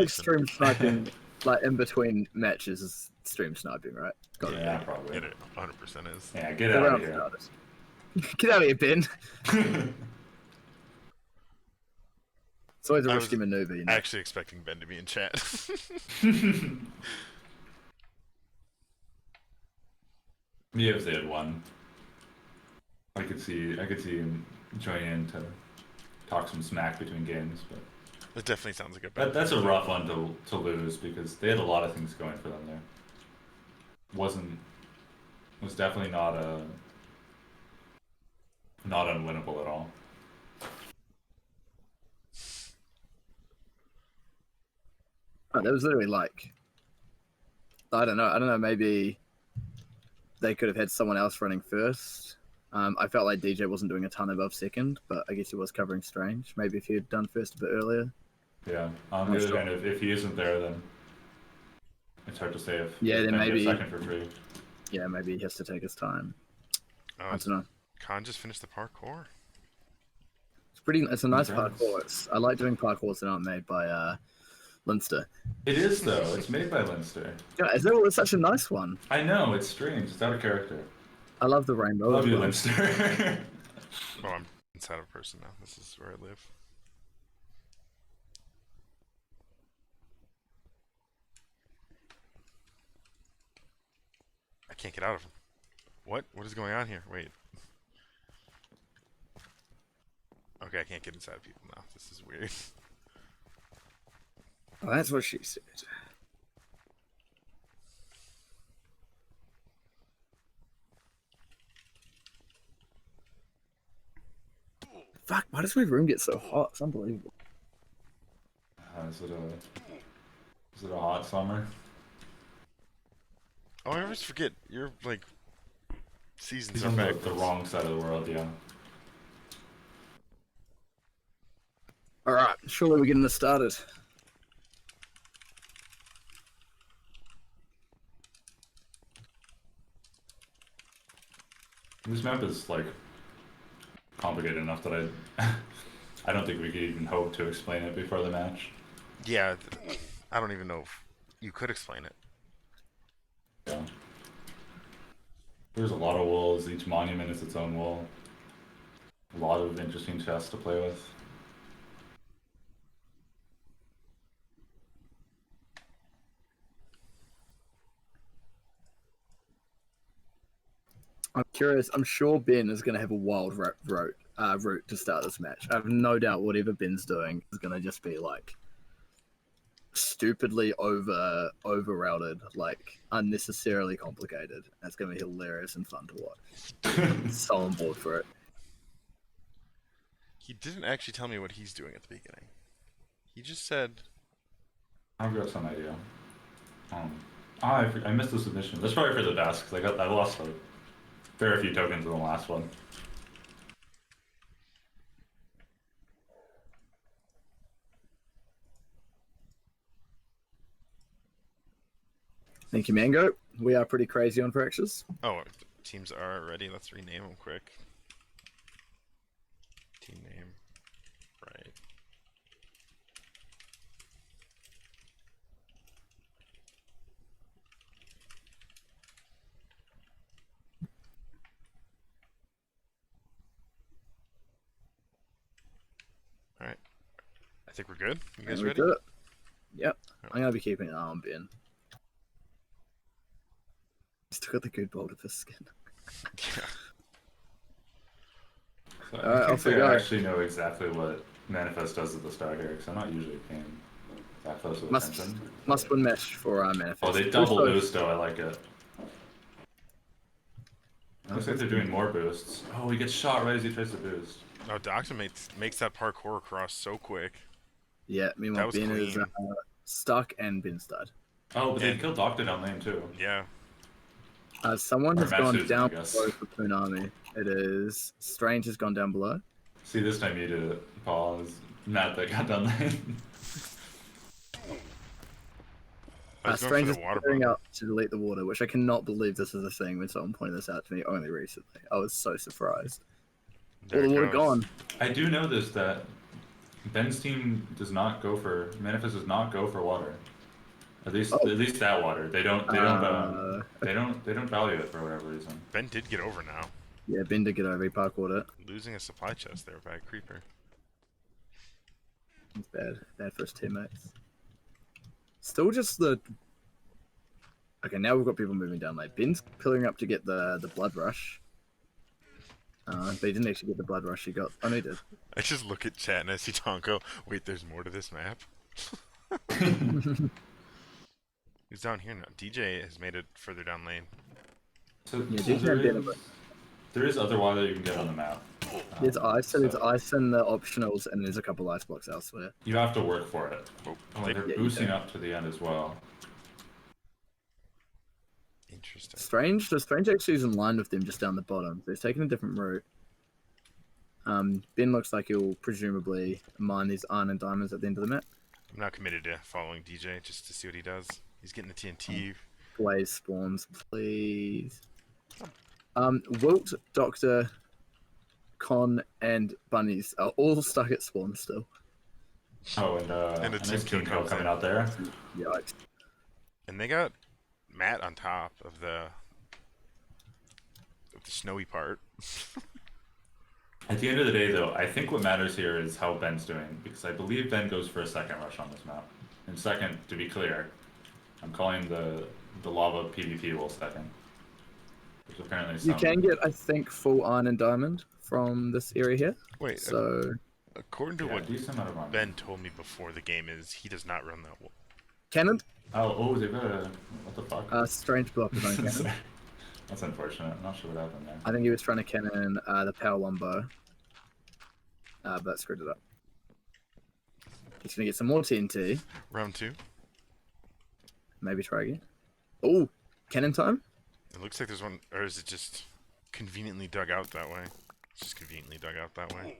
Is the stream sniping, like in between matches, is stream sniping, right? Got it. Yeah, probably. It 100% is. Yeah, get The out of round here. started. Get out of here, Ben. It's always a I risky was maneuver, you know. Actually expecting Ben to be in chat. Yeah, if they had won, I could see him joining in to talk some smack between games, but It definitely sounds like a bad. that's a rough one to lose because they had a lot of things going for them there. Was definitely not unwinnable at all. There was literally like, I don't know, maybe they could have had someone else running first. I felt like DJ wasn't doing a ton above second, but I guess he was covering Strange. Maybe if he had done first a bit earlier. Yeah. On the other hand, if he isn't there, then it's hard to say if Yeah, then he's gonna maybe- get second for free. Yeah, maybe he has to take his time. Oh, I don't know. Khan just finished the parkour. It's a nice Congrats. parkour. I like doing parkours that aren't made by Linster. It is though. It's made by Linster. Yeah, it's such a nice one. I know it's strange. It's out of character. I love the rainbow. Love as you, well. Linster. Oh, I'm inside of a person now. This is where I live. I can't get out of him. What? What is going on here? Wait. Okay, I can't get inside of people now. This is weird. Oh, that's what she said. Fuck, why does my room get so hot? It's unbelievable. Is it a hot summer? Oh, I always forget. You're like seasons He's are on back. the wrong side of the world, yeah. Alright, surely we're getting this started. This map is like complicated enough that I don't think we could even hope to explain it before the match. Yeah, I don't even know if you could explain it. Yeah. There's a lot of walls. Each monument is its own wall. A lot of interesting chests to play with. I'm curious. I'm sure Ben is going to have a wild route to start this match. I have no doubt whatever Ben's doing is going to just be like stupidly over routed, like unnecessarily complicated. That's going to be hilarious and fun to watch. I'm so on board for it. He didn't actually tell me what he's doing at the beginning. He just said, I've got some idea. I missed the submission. That's probably for the best because I lost a fair few tokens in the last one. Thank you, Mango. We are pretty crazy on fractures. oh, teams are ready. Let's rename them quick. Team name. Right. Alright. I think we're good. You guys ready? Good. Yep. I'm gonna be keeping an eye on Ben. Still got the good bolt of his skin. Yeah. So Alright, I off think we I go. actually know exactly what Manifest does at the start here because I'm not usually paying that close of attention. Must win mesh for Manifest. Oh, they double Also, boost though. I like it. Looks like they're doing more boosts. Oh, he gets shot right as he tries to boost. Oh, Doctor makes that parkour across so quick. Yeah, That meanwhile was Ben is clean. stuck and Ben stud. Oh, but they And- killed Doctor down lane too. Yeah. Someone Or has gone Matsu's, I down guess. below for Poon Army. It is Strange has gone down below. See, this time you did it, Paul. It was Matt that got down lane. I was going Strange for is the water clearing bug. up to delete the water, which I cannot believe this is a thing when someone pointed this out to me only recently. I was so surprised. There All the it water goes. gone. I do know this that Ben's team does not go for Manifest does not go for water. At least that water. They don't value it for whatever reason. Ben did get over now. Yeah, Ben did get over. He parkoured it. Losing a supply chest there by a creeper. It's bad. Bad for his teammates. Still just the... Okay, now we've got people moving down lane. Ben's pillaring up to get the blood rush. But he didn't actually get the blood rush he got. Oh, no, he did. I just look at chat and I see Tonko. Wait, there's more to this map? He's down here now. DJ has made it further down lane. So, Yeah, so DJ and Ben are there is other water you can get on the map. There's ice, so there's ice in the optionals, and there's a couple ice blocks elsewhere. You have to work for it. Oh, Oh, they- they're Yeah, you boosting do. up to the end as well. Interesting. Strange actually is in line with them just down the bottom. So he's taking a different route. Ben looks like he'll presumably mine these iron and diamonds at the end of the map. I'm not committed to following DJ just to see what he does. He's getting the TNT. Blaze spawns, please. Wilt, Doctor, Con, and Bunnies are all stuck at spawn still. Oh, And a a team nice kill team kill comes coming in. out there. Yikes. And they got Matt on top of the snowy part. At the end of the day, though, I think what matters here is how Ben's doing, because I believe Ben goes for a second rush on this map. And second, to be clear, I'm calling the lava PvP will second. There's apparently You some... can get, I think, full iron and diamond from this area here. Wait, So, according to Yeah, what decent amount of money. Ben told me before the game is he does not run that wall. cannon, Oh, they've got a... What the fuck? Strange block is on cannon. That's unfortunate. I'm not sure what happened there. I think he was trying to cannon the power one bow. But screwed it up. He's gonna get some more TNT. Round 2. Maybe try again. Oh, cannon time. It looks like there's one, or is it just conveniently dug out that way? It's just conveniently dug out that way.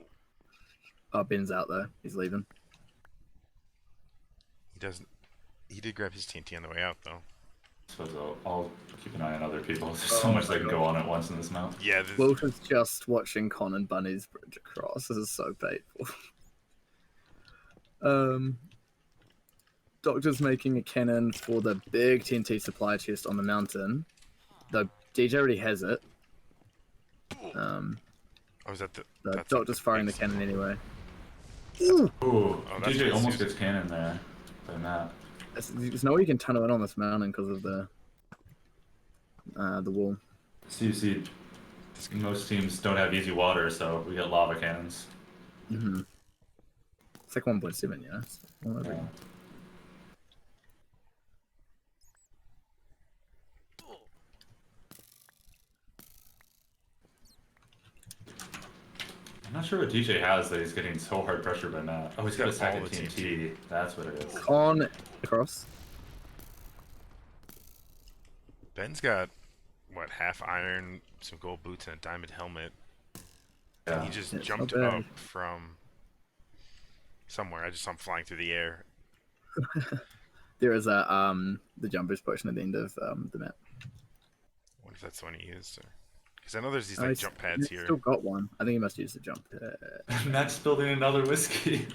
Oh, Ben's out though. He's leaving. He doesn't. He did grab his TNT on the way out though. So I'll keep an eye on other people. There's so much they can go on at once in this map. Yeah, Wolf is just watching Con and Bunny's bridge across. This is so painful. Doctor's making a cannon for the big TNT supply chest on the mountain. Though DJ already has it. oh, is that the Doctor's firing the cannon anyway. Ooh, Oh, that's DJ what almost it's gets cannon there by Matt. There's no way you can tunnel in on this mountain because of the wall. So you see, most teams don't have easy water, so we get lava cannons. Mm-hmm. It's like 1.7, yeah. Yeah. I'm not sure what DJ has that he's getting so hard pressure by Matt. Oh, he's got a second TNT. That's what it is. On across. Ben's got what, half iron, some gold boots, and a diamond helmet. Yeah. And he just It's jumped not bad. up from somewhere. I just saw him flying through the air. There is a the jumpers potion at the end of the map. I wonder if that's the one he used. Because I know there's these like jump pads He's here. still got one. I think he must use the jump pad. Matt's building another whiskey.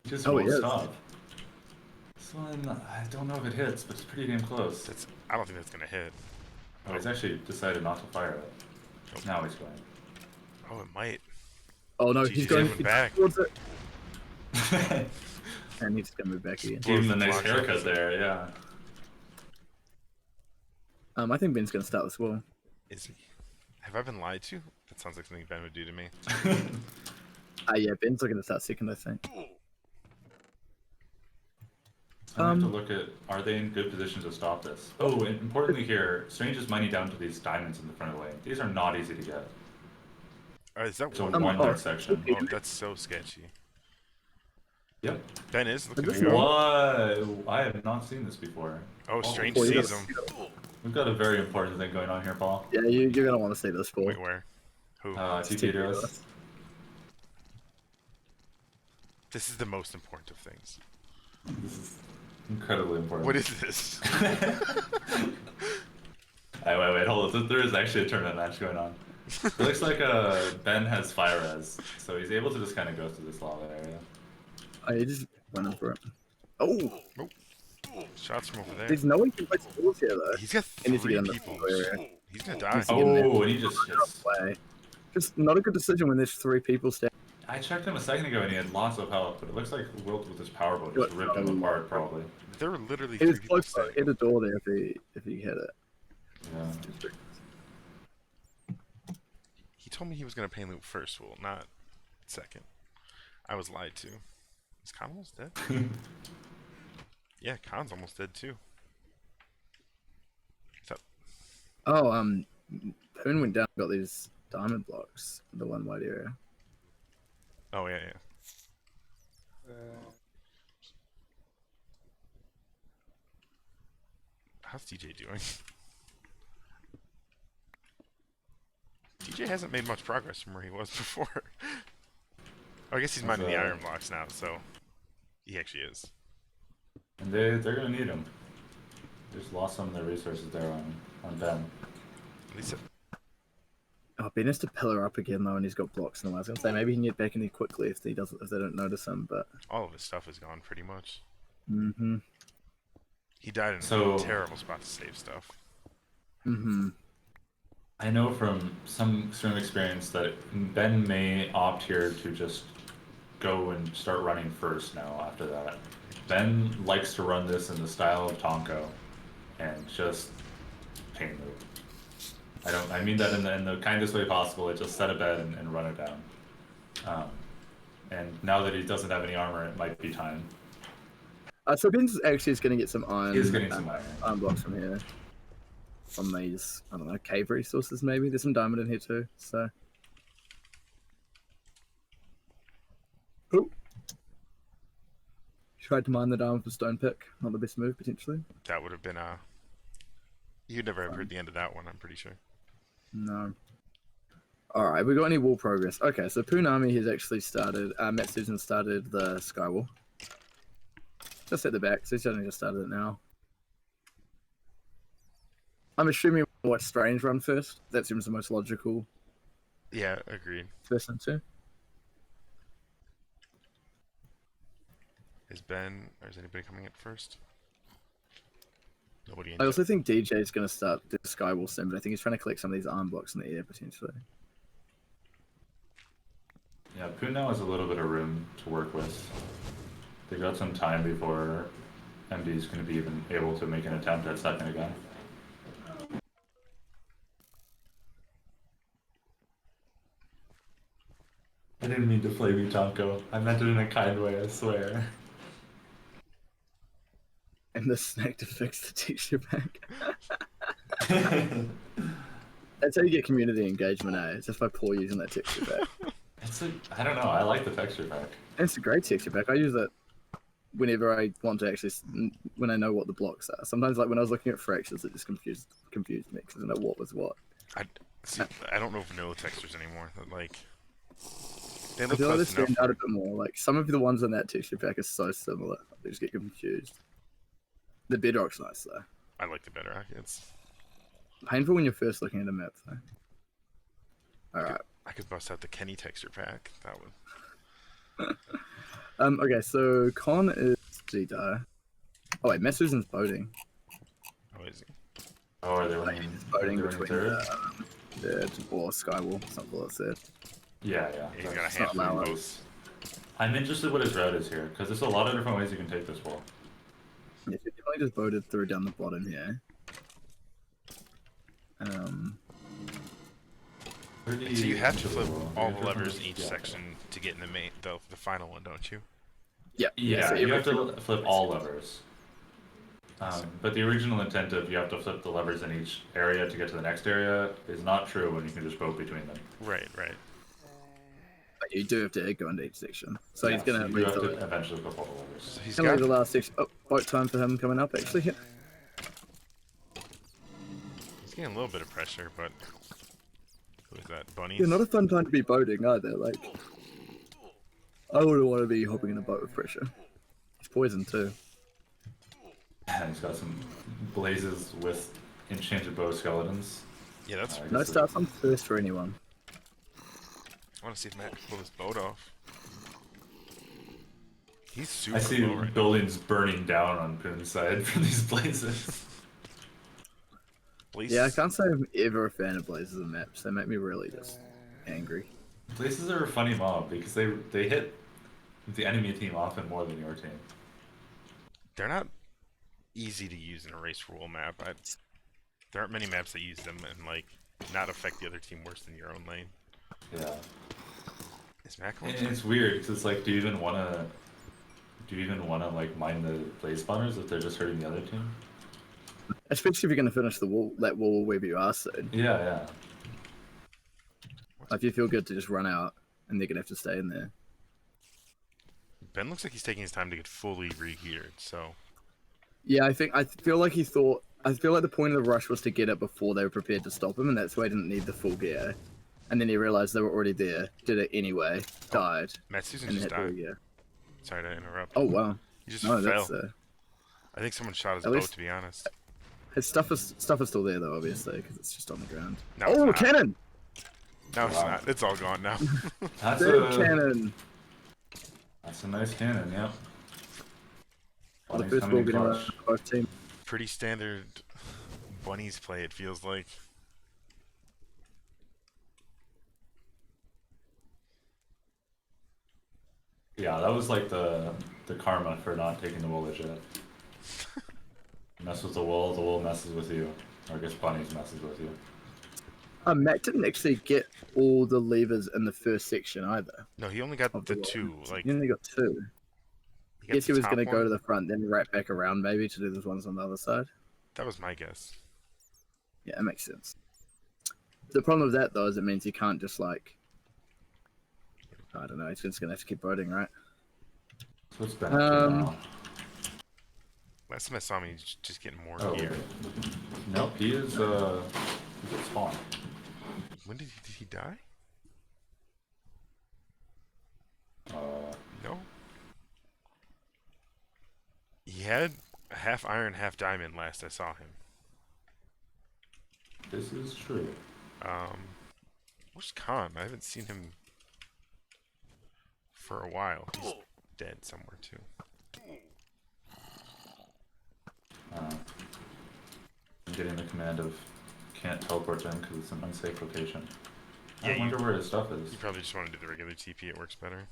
Just won't stop. This one, I don't know if it hits, but it's pretty damn close. I don't think that's gonna hit. Oh, he's actually decided not to fire it. Nope. Now he's going. Oh, it might. Oh no, he's going back towards it. And he's gonna move back again. Give him a nice haircut there, yeah. I think Ben's gonna start this wall. Is he? Have I been lied to? That sounds like something Ben would do to me. Yeah, Ben's looking to start second, I think. So I have to look at, are they in good position to stop this? Oh, and importantly here, Strange is mining down to these diamonds in the front of the lane. These are not easy to get. Is that So one? one dark section. Oh, that's so sketchy. Yep. Ben is looking Is to this go. What? I have not seen this before. Oh, Strange Oh, you sees gotta- him. We've got a very important thing going on here, Paul. Yeah, you're gonna want to see this wall. Wait, where? Who? TT to us. This is the most important of things. This is incredibly important. What is this? Wait, hold on. There is actually a tournament match going on. It looks like Ben has fire res, so he's able to just kind of go through this lava area. Oh, you're just running for it. Oh! Shots from over there. There's no way you can place walls here, though. He's got He needs to 3 get in the people. floor area. He's gonna die. Oh, and he just hits. Way. Just not a good decision when there's 3 people standing. I checked him a second ago and he had lots of health, but it looks like Wilt with his power boat just ripped him apart, probably. There were literally He 3 was people close to standing. hit a door there if he hit it. Yeah. He told me he was gonna pain loot first, well, not second. I was lied to. Is Khan almost dead? Yeah, Khan's almost dead too. Oh, Poon went down and got these diamond blocks in the one wide area. Oh yeah. How's DJ doing? DJ hasn't made much progress from where he was before. Oh, I guess he's mining the iron blocks now, so he actually is. And they're gonna need him. They just lost some of their resources there on Ben. At least Oh, Ben has to pillar up again though, and he's got blocks in the way. I was gonna say maybe he can get back in there quickly if they don't notice him, but. all of his stuff is gone pretty much. Mm-hmm. He died in So- a terrible spot to save stuff. Mm-hmm. I know from some extreme experience that Ben may opt here to just go and start running first now after that. Ben likes to run this in the style of Tonko and just pain loop. I mean that in the kindest way possible. Just set a bed and run it down. And now that he doesn't have any armor, it might be time. So Ben's actually is going to get some iron. He is getting some iron blocks from here. From these, I don't know, cave resources maybe. There's some diamond in here too, so. Oh. Tried to mine the diamond with a stone pick. Not the best move, potentially. That would have been you'd never have heard the end of that one, I'm pretty sure. No. Alright, we got any wall progress? Okay, so Poon Army has actually started, Matt Susan started the skywall. Just at the back, so he's only just started it now. I'm assuming we'll watch Strange run first. That seems the most logical Yeah, agreed. first into. Is Ben or is anybody coming in first? Nobody in. I also think DJ is going to start the Skywall soon, but I think he's trying to collect some of these arm blocks in the air potentially. Yeah, Poon now has a little bit of room to work with. They got some time before MD is going to be even able to make an attempt at second again. I didn't mean to flame you, Tonko. I meant it in a kind way, I swear. And the snack to fix the texture pack. That's how you get community engagement, eh? It's just by poor using that texture pack. It's a, I don't know, I like the texture pack. And it's a great texture pack. I use it whenever I want to actually, when I know what the blocks are. Sometimes, like when I was looking at fractures, it just confused me because I didn't know what was what. I don't know vanilla textures anymore. Like, they I look feel like they close enough. stand out a bit more. Like some of the ones in that texture pack are so similar, they just get confused. The bedrock's nice though. I like the bedrock. It's Painful when you're first looking at a map though. Alright. I could bust out the Kenny texture pack. That would. Okay, so Con is G-Die. Oh wait, Messuzin's boating. How is he? Oh, are they running? He's boating they're running between third? or Skywall, something like that. Yeah. He's got a That's- handful allow of it. both. I'm interested what his route is here, because there's a lot of different ways you can take this wall. Yeah, he definitely just boated through down the bottom here. Pretty So you have to into the flip wall. all You the have to levers flip- in each yeah. section to get in the main, the final one, don't you? Yeah, Yeah, so you have everything- to flip all levers. But the original intent of you have to flip the levers in each area to get to the next area is not true when you can just boat between them. Right. But you do have to go into each section. So Yeah, he's gonna you leave have to the, eventually flip all the levers. So he's gonna got. leave the last section. Oh, boat time for him coming up actually. Yeah. He's getting a little bit of pressure, but who is that? Bunnies. Yeah, not a fun time to be boating either. Like, I wouldn't want to be hopping in a boat with pressure. He's poisoned too. And he's got some blazes with enchanted bow skeletons. Yeah, that's. No starts on first for anyone. I want to see if Matt can pull his boat off. He's super I see low right now. buildings burning down on Poon's side from these blazes. Blaze- Yeah, I can't say I'm ever a fan of blazes and maps. They make me really just angry. Blazes are a funny mob because they hit the enemy team often more than your team. They're not easy to use in a race rule map. There aren't many maps that use them and like not affect the other team worse than your own lane. Yeah. Is Matt going And it's weird because it's like, do you even wanna like mind the blaze spawners if they're just hurting the other team? Especially if you're going to finish the wall, that wall wherever you are soon. Yeah. Like, you feel good to just run out, and they're going to have to stay in there. Ben looks like he's taking his time to get fully regeared, so Yeah, I feel like the point of the rush was to get it before they were prepared to stop him, and that's why he didn't need the full gear. And then he realized they were already there, did it anyway, died, Matt Susan and just had full died. gear. Sorry to interrupt. Oh wow! He just No, fell. that's I think someone shot his at boat, least- to be honest. his stuff is still there though, obviously, because it's just on the ground. No, it's Oh, not. cannon! No, it's Wow. not. It's all gone now. That's Big a cannon! that's a nice cannon. Yep. The Bunny's first coming ball in getting clutch. around both teams. Pretty standard bunnies play, it feels like. Yeah, that was like the karma for not taking the wool legit. Mess with the wool messes with you. Or I guess bunnies messes with you. Matt didn't actually get all the levers in the first section either. No, he only got Of the the two. Like, He only got two. he got Guess he the was going to top go one. to the front, then right back around maybe to do those ones on the other side. That was my guess. Yeah, that makes sense. The problem with that though is it means he can't just like, I don't know, he's just going to have to keep voting, right? So it's been up to now. Last time I saw him, he's just getting more Oh, gear. okay. Nope, he's at spawn. When did he die? Uh, No. had half iron, half diamond last I saw him. This is true. Where's Khan? I haven't seen him for a while. He's dead somewhere too. I'm getting the command of can't teleport to him because it's an unsafe location. Yeah, I wonder where his stuff is. You probably just want to do the regular TP. It works better.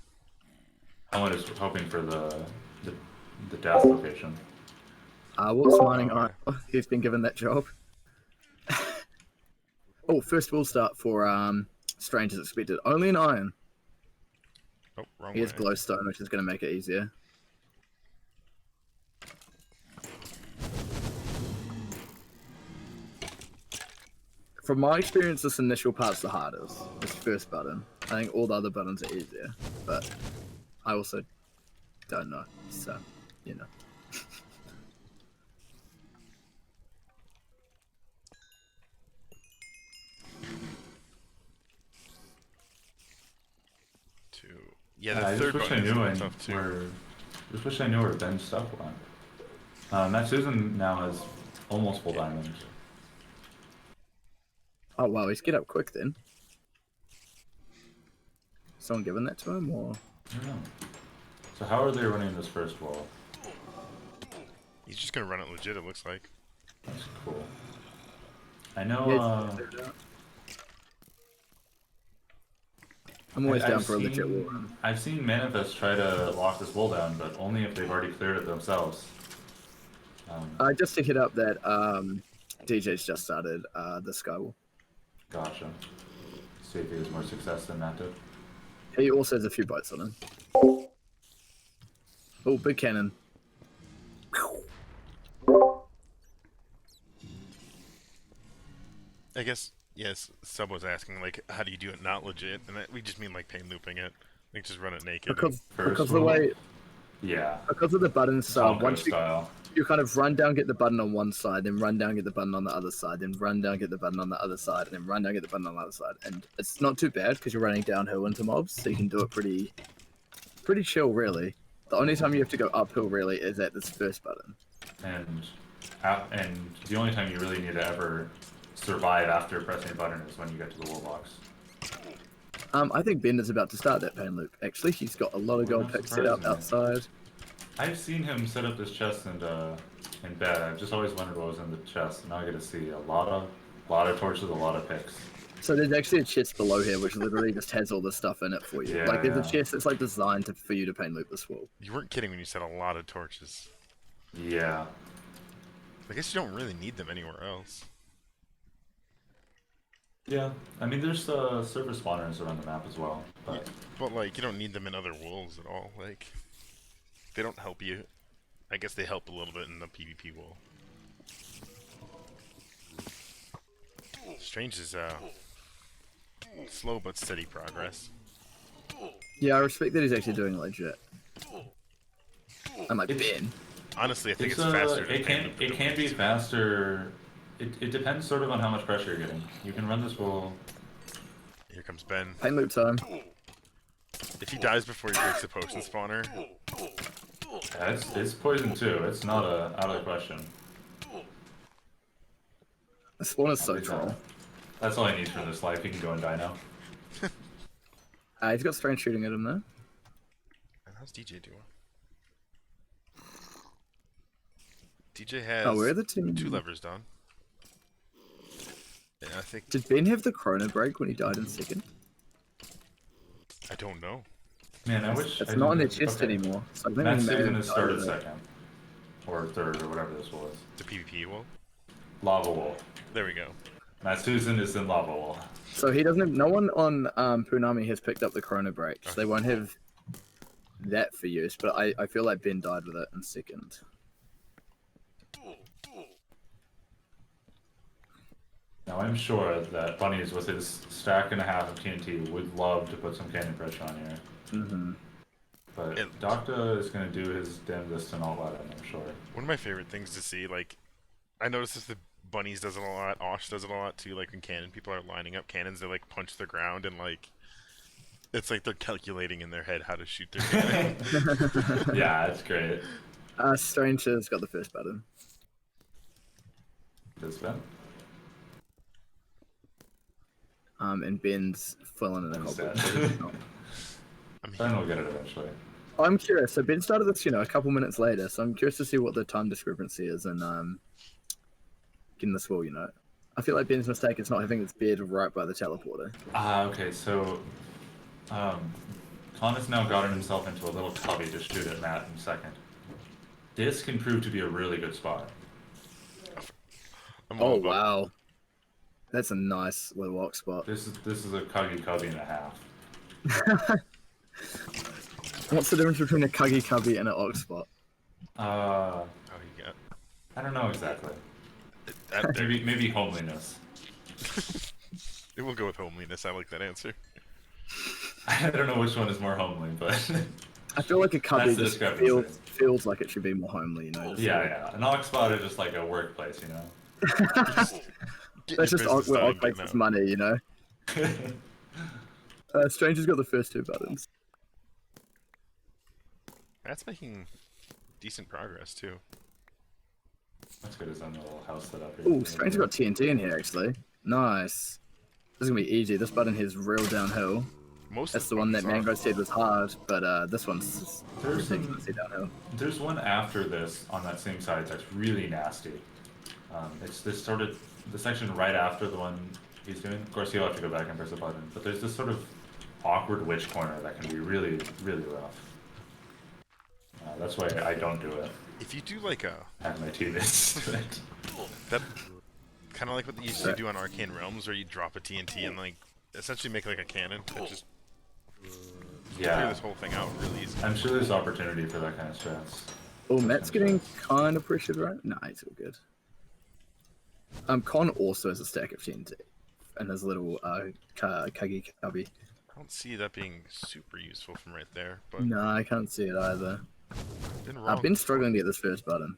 I was hoping for the death location. What's mining iron? He's been given that job. Oh, first we'll start for Strange as expected. Only an iron. Oh, wrong He has way. glowstone, which is going to make it easier. From my experience, this initial part's the hardest. This first button. I think all the other buttons are easier, but I also don't know. So, you know. Yeah, the I third just wish I button knew is tough too. just wish I knew where Ben's stuff went. Matt Susan now has almost full diamond. Oh wow, he's get up quick then. Someone giving that to him, or? I don't know. So how are they running this first wall? He's just gonna run it legit, it looks like. That's cool. I know, I'm always down I've for a legit seen- wall run. I've seen Manifest try to lock this wall down, but only if they've already cleared it themselves. Just to hit up that DJ's just started the Sky Wall. Gotcha. See if he has more success than Matt did. He also has a few boats on him. Oh, big cannon. I guess, yes, Sub was asking, like, how do you do it not legit? And we just mean, like, pain looping it. Like, just run it naked. Because First of the wall? way, Yeah. because of the button style, Tonko once style. you kind of run down, get the button on one side, then run down, get the button on the other side, then run down, get the button on the other side, and then run down, get the button on the other side. And it's not too bad because you're running downhill into mobs, so you can do it pretty chill, really. The only time you have to go uphill, really, is at this first button. And the only time you really need to ever survive after pressing a button is when you get to the wall box. I think Ben is about to start that pain loop. Actually, he's got a lot of gold Not picks set up surprisingly. outside. I've seen him set up this chest in bed. I've just always wondered what was in the chest, and now I get to see a lot of torches, a lot of picks. So there's actually a chest below here, which literally just has all this stuff in it for you. Yeah, Like there's yeah. a chest that's like designed for you to pain loop this wall. You weren't kidding when you said a lot of torches. Yeah. I guess you don't really need them anywhere else. Yeah. I mean, there's server spawners around the map as well, but But, like, you don't need them in other wolves at all. Like, they don't help you. I guess they help a little bit in the PvP wall. Strange is, slow but steady progress. Yeah, I respect that he's actually doing it legit. I'm like, Ben. Honestly, I think it's, it's faster than it can be faster. It depends sort of on how much pressure you're getting. You can run this wall. Here comes Ben. Pain loop time. If he dies before he breaks the potion spawner, Yeah, it's poison too. It's not out of the question. The spawn is so It's, troll. That's all he needs for this life. He can go and die now. He's got strange shooting at him though. and how's DJ doing? DJ has Oh, where are the two? 2 levers done. And I think Did Ben have the chrono break when he died in second? I don't know. Man, I wish. It's I not in their didn't- chest okay. anymore. So I think Matt he may Susan have has started died of it. second, or third, or whatever this was. The PvP wall. Lava wall. There we go. Matt Susan is in lava wall. So he doesn't have. No one on Poonami has picked up the chrono break, so they won't have that for use. But I feel like Ben died with it in second. Now I'm sure that Bunnies with his stack and a half of TNT would love to put some cannon pressure on here. Mm-hmm. But It- Doctor is going to do his damnedest and all that, I'm sure. One of my favorite things to see, like, I noticed this, the bunnies does it a lot, Osh does it a lot too, like when cannon people are lining up cannons, they like punch the ground and like, it's like they're calculating in their head how to shoot their cannon. Yeah, it's great. Strange has got the first button. Does Ben? And Ben's filling in a Ben's couple. dead. I mean, Ben will get it eventually. I'm curious. So Ben started this, a couple minutes later. So I'm curious to see what the time discrepancy is and getting this wall. I feel like Ben's mistake is not having his bed right by the teleporter. Okay, so Con has now gotten himself into a little cubby to shoot at Matt in second. This can prove to be a really good spot. I'm all Oh about- wow, that's a nice little walk spot. This is a cubby and a half. What's the difference between a cubby and an ox spot? Oh, you got I don't know exactly. that. Maybe homeliness. It will go with homeliness. I like that answer. I don't know which one is more homely, but I feel like a cubby That's the just discrepancy. feels like it should be more homely. Just yeah. An ox spot is just like a workplace, Get That's your just business where done ox and makes getting its out. money. Strange has got the first 2 buttons. That's making decent progress too. Let's get his own little house set up here. Ooh, Strange has got TNT in here actually. Nice. This is gonna be easy. This button here is real downhill. Most That's of the one that buttons are. Mango said was hard, but this one's There's ridiculously downhill. There's one after this on that same side that's really nasty. It's this sort of the section right after the one he's doing. Of course, he'll have to go back and press a button. But there's this sort of awkward witch corner that can be really, really rough. That's why I don't do it. If you do like a Have my teammates do it. that, kind of like what they used to do on Arcane Realms, where you drop a TNT and like essentially make like a cannon and just clear Yeah, this whole thing out really easy. I'm sure there's opportunity for that kind of strats. Oh, Matt's getting kind of pressured, right? Nah, he's all good. Con also has a stack of TNT and his little Kagi cubby. I don't see that being super useful from right there, but No, I can't see it either. been wrong. I've been struggling to get this first button.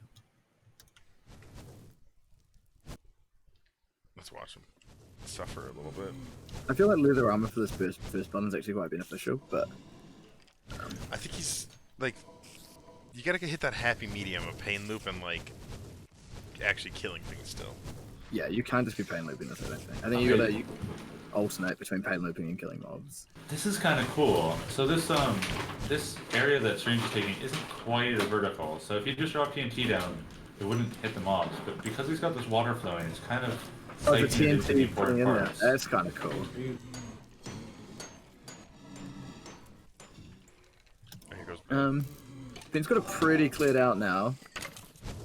Let's watch him suffer a little bit. I feel like leather armor for this first button is actually quite beneficial, but I think he's like, you gotta hit that happy medium of pain loop and like actually killing things still. yeah, you can't just be pain looping this, I don't think. I think you gotta alternate between pain looping and killing mobs. This is kind of cool. So this area that Strange is taking isn't quite a vertical. So if you just drop TNT down, it wouldn't hit the mobs. But because he's got this water flowing, it's kind of Oh, the siphoned into the TNT important putting in there. parts. That's kind of cool. There he goes. Ben's got it pretty cleared out now.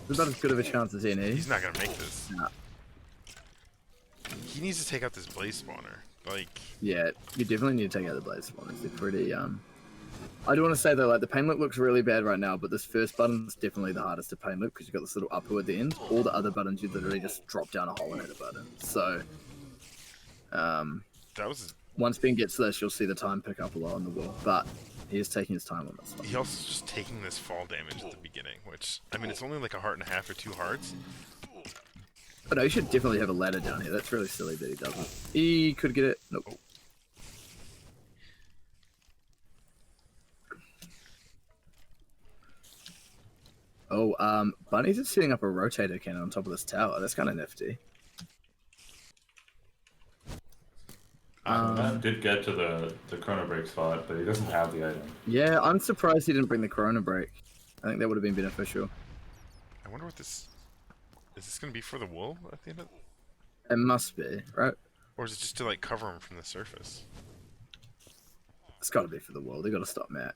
There's about as good of a chance as any. He's not gonna make this. Nah. He needs to take out this blaze spawner. Like, Yeah, you definitely need to take out the blaze spawners. They're pretty, I do want to say though, like the pain loop looks really bad right now, but this first button's definitely the hardest to pain loop because you've got this little uphill at the end. All the other buttons, you literally just drop down a hole and hit a button. So, that was. once Ben gets this, you'll see the time pick up a lot on the wall, but he is taking his time on this one. He also is just taking this fall damage at the beginning, which I mean, it's only like a heart and a half or 2 hearts. But no, he should definitely have a ladder down here. That's really silly that he doesn't. He could get it. Nope. Oh, Bunny's just setting up a rotator cannon on top of this tower. That's kind of nifty. Matt did get to the chrono break spot, but he doesn't have the item. Yeah, I'm surprised he didn't bring the Corona break. I think that would have been beneficial. I wonder what this is. This gonna be for the wool at the end of, It must be, right? or is it just to like cover him from the surface? It's got to be for the wall. They got to stop Matt.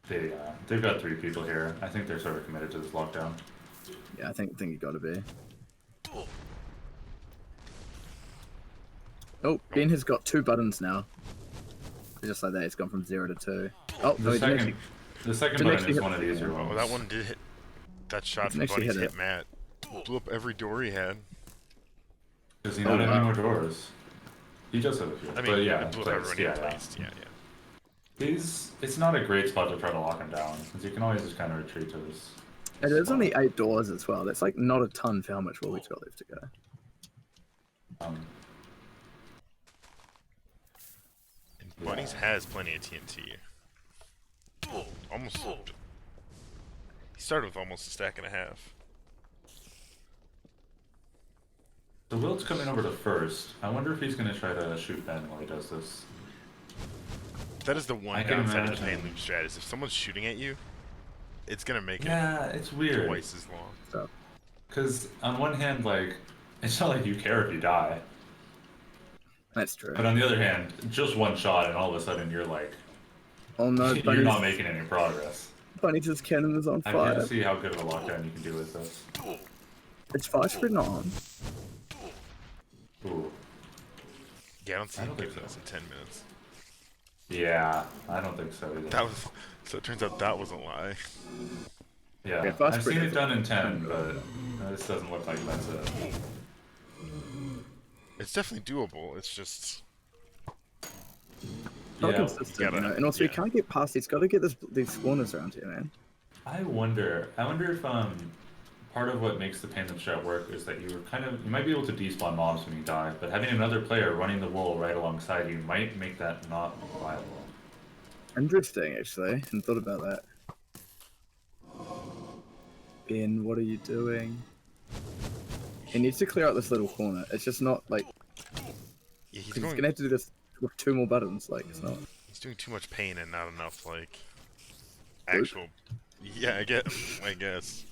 They've got 3 people here. I think they're sort of committed to this lockdown. Yeah, I think you got to be. Oh, Ben has got 2 buttons now. Just like that, it's gone from 0 to 2. Oh, no, The he didn't second, actually. the second didn't button actually is hit- one of the easier Oh, ones. that one did hit. That shot Didn't from actually Bunny's hit hit it. Matt. Blew up every door he had. Does he not have wow. any more doors? He just has a few. I mean, but yeah, it blew up placed, everyone he yeah, yeah. placed. Yeah, yeah. It's not a great spot to try to lock him down, since you can always just kind of retreat to his. It is spot. only 8 doors as well. That's like not a ton for how much wall we've got left to go. And Bunny's has plenty of TNT. Almost. He started with almost a stack and a half. So Wilt's coming over to first. I wonder if he's going to try to shoot Ben while he does this. That is the one I can downside of the imagine. pain loop strat, is if someone's shooting at you, it's gonna make Yeah, it's it weird. twice as long. So, Because on one hand, like, it's not like you care if you die. that's true. But on the other hand, just one shot and all of a sudden you're like, Oh no, you're not making any progress. Bunny's cannon is on I fire. can't see how good of a lockdown you can do with this. It's fire sprinting on. Ooh. Yeah, I don't see I him don't think giving so. this in 10 minutes. Yeah, I don't think so either. That was so. It turns out that was a lie. Yeah, Yeah, fast I've seen sprint it is- done in 10, but this doesn't look like that's it. It's definitely doable. It's just Not Yeah, consistent, you gotta- you know? And also, yeah. he can't get past. He's got to get these spawners around here, man. I wonder if part of what makes the pain loop strat work is that you might be able to despawn mobs when you die, but having another player running the wall right alongside you might make that not viable. Interesting, actually. I hadn't thought about that. Ben, what are you doing? He needs to clear out this little corner. It's just not like yeah, he's gonna have to do this with 2 more buttons. Like it's not. he's doing too much pain and not enough like actual. Yeah, I guess.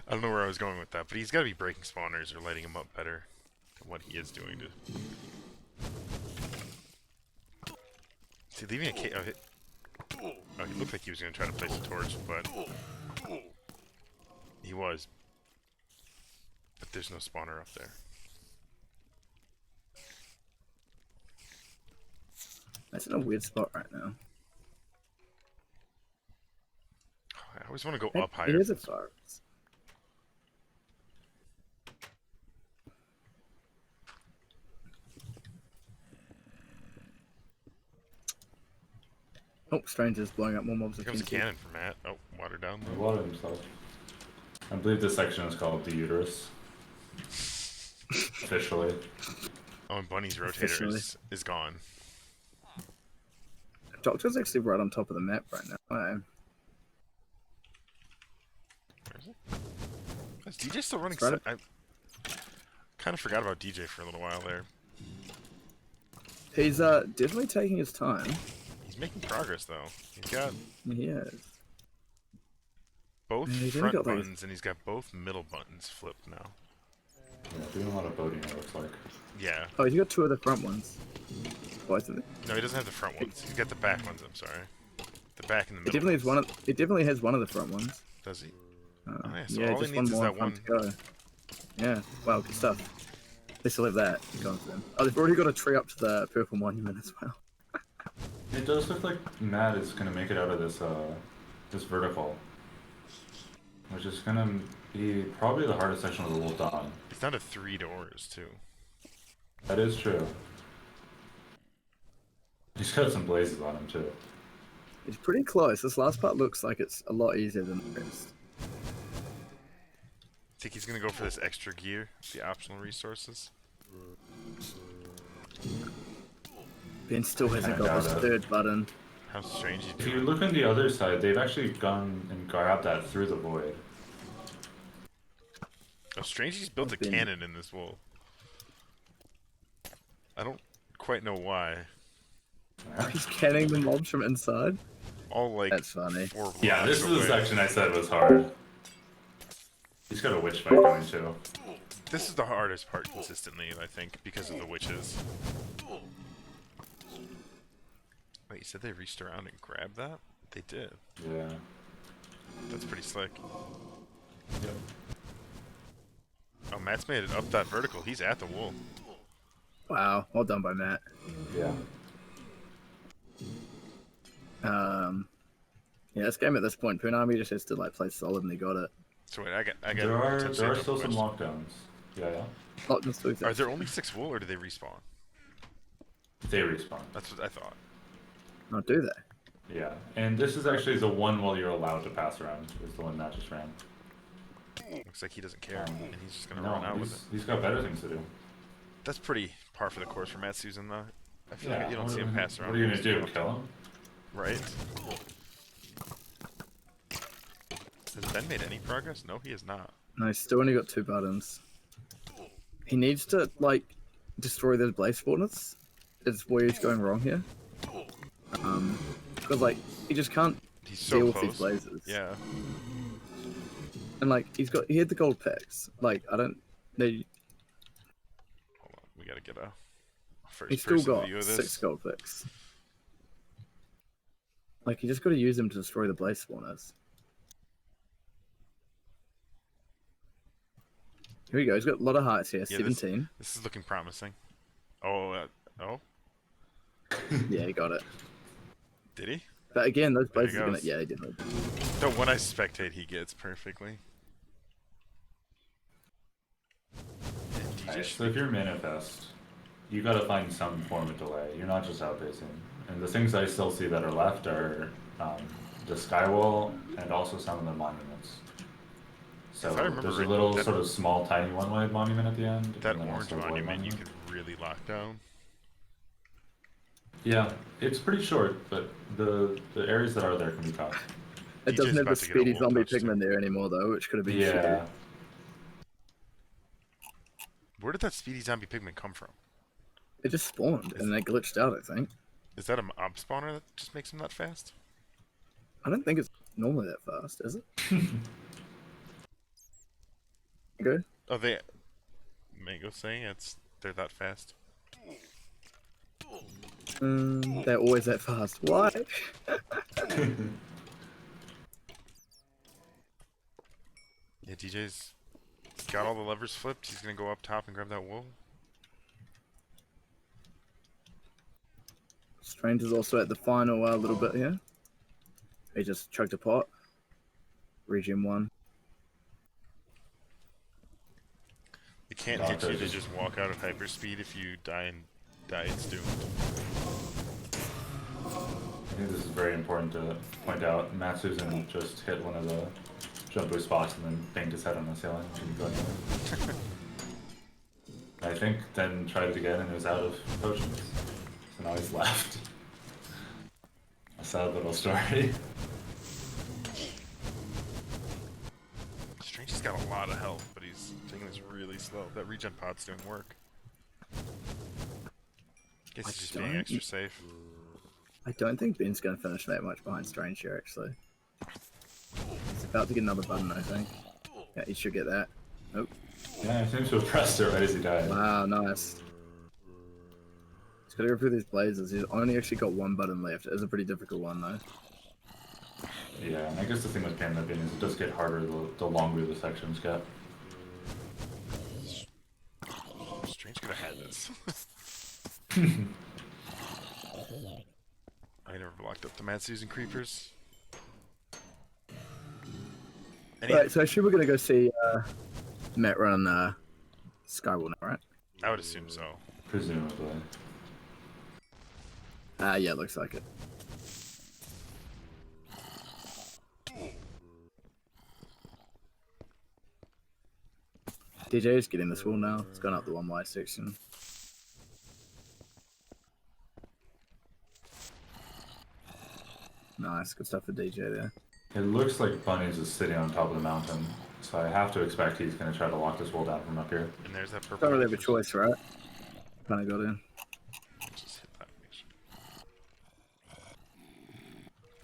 I don't know where I was going with that, but he's got to be breaking spawners or lighting him up better than what he is doing to. See, leaving a K. Oh, he looked like he was going to try to place a torch, but he was. But there's no spawner up there. That's in a weird spot right now. I always want to go up It higher. is a fire. Oh, Stranger's blowing up more mobs. Here of comes a TNT. cannon for Matt. Oh, water down. He watered himself. I believe this section is called the uterus. Officially. Oh, and Bunny's rotator Officially. is gone. Doctor's actually right on top of the map right now. Where is it? Is DJ still running? Right up- I kind of forgot about DJ for a little while there. He's definitely taking his time. He's making progress though. He's got He is. both Yeah, he's front only got, like- buttons and he's got both middle buttons flipped now. Yeah, doing a lot of boating, it looks like. Yeah. Oh, he's got 2 of the front ones. Both of them. No, he doesn't have the front ones. He's got the back ones. I'm sorry. The back and the It middle. definitely has one of. It definitely has one of the front ones. Does he? Uh, Oh, yeah, so yeah, all he just needs one is more that front to go. Yeah, wow, good stuff. At least he'll have that going for them. Oh, they've already got a tree up to the purple monument as well. It does look like Matt is gonna make it out of this this vertical. Which is gonna be probably the hardest section of the whole dawn. He's down to 3 doors too. That is true. He's got some blazes on him too. It's pretty close. This last part looks like it's a lot easier than the rest. Think he's gonna go for this extra gear, the optional resources. Ben still hasn't Kinda got this doubt it. 3rd button. How strange he's If you doing. look on the other side, they've actually gone and grabbed that through the void. How strange he's built a Been- cannon in this wall. I don't quite know why. He's canning the mobs from inside. All like That's funny. 4 Yeah, this is blocks the away. section I said was hard. He's got a witch fight going too. This is the hardest part consistently, I think, because of the witches. Wait, you said they reached around and grabbed that? They did. Yeah. That's pretty slick. Yep. Oh, Matt's made it up that vertical. He's at the wall. Wow, well done by Matt. Yeah. Yeah, this game at this point, Poonami just has to like play solid and they got it. So wait, I got. There are tips there are and still some questions. lockdowns. Yeah, yeah. Not just to Are there only 6 wool, or do they respawn? They respawn. That's what I thought. not do that. Yeah. And this is actually the one while you're allowed to pass around. Is the one that just ran. Looks like he doesn't care, and he's just gonna run No, out with it. he's got better things to do. That's pretty par for the course for Matt Susan, though. I feel Yeah. like you don't see him pass around. What are you gonna most do? often. Kill him? Right? Has Ben made any progress? No, he has not. No, he's still only got 2 buttons. He needs to, like, destroy those blaze spawners. Is where he's going wrong here. Because, like, he just can't He's so deal close. with these blazes. Yeah. And, like, he had the gold picks. Like, I don't... They, Hold on, we gotta get a first he's still person got view of this. 6 gold picks. Like, you just got to use them to destroy the blaze spawners. Here we go. He's got a lot of hearts here. Yeah, 17. This is looking promising. Oh, oh, Yeah, he got it. did he? But again, those There he blazes are gonna... goes. Yeah, he did. The one I spectate, he gets perfectly. And DJ Alright, should so if you're manifest, you gotta find some form of delay. You're not just outpacing. And the things I still see that are left are the skywall and also some of the monuments. So If I remember there's a right, little that- sort of small, tiny one-way monument at the end. that and then orange also a void monument you could really lock down. Yeah, it's pretty short, but the areas that are there can be caught. It DJ's doesn't have the about to get a speedy wool zombie touch, too. pigman there anymore, though, which could have been Yeah, shitty. Where did that speedy zombie pigment come from? It just spawned, and they glitched out, I think. Is that a mob spawner that just makes him that fast? I don't think it's normally that fast, is it? Okay. Oh, Mango saying they're that fast. They're always that fast. Why? Yeah, DJ's got all the levers flipped. He's gonna go up top and grab that wool. Strange is also at the final little bit here. He just chugged a pot. Region 1. It can't hit you to just walk out at hyperspeed. If you die, it's doomed. I think this is very important to point out. Matt Susan just hit one of the jump boost spots and then banged his head on the ceiling. Didn't go anywhere. I think then tried it again and it was out of potions. So now he's left. A sad little story. Strange has got a lot of health, but he's taking this really slow. That regen pod's doing work. Guess he's just being extra safe. I don't think Ben's going to finish that much behind Strange here, actually. He's about to get another button, I think. Yeah, he should get that. Nope. Yeah, he seems to have pressed it right as he died. Wow, nice. He's got to go through these blazes. He's only actually got 1 button left. It is a pretty difficult one, though. Yeah, and I guess the thing with Panda Bin is it does get harder the longer the sections get. Strange could have had this. I never blocked up the Mad Susan creepers. Right, so actually we're going to go see Matt run Skywall now, right? I would assume so. Presumably. Yeah, looks like it. DJ is getting this wall now. It's gone up the 1Y section. Nice, good stuff for DJ there. It looks like Bunnies is sitting on top of the mountain, so I have to expect he's going to try to lock this wall down from up here. And there's that purple. Don't really have a choice, right? Kind of got in. Just hit that. Make sure.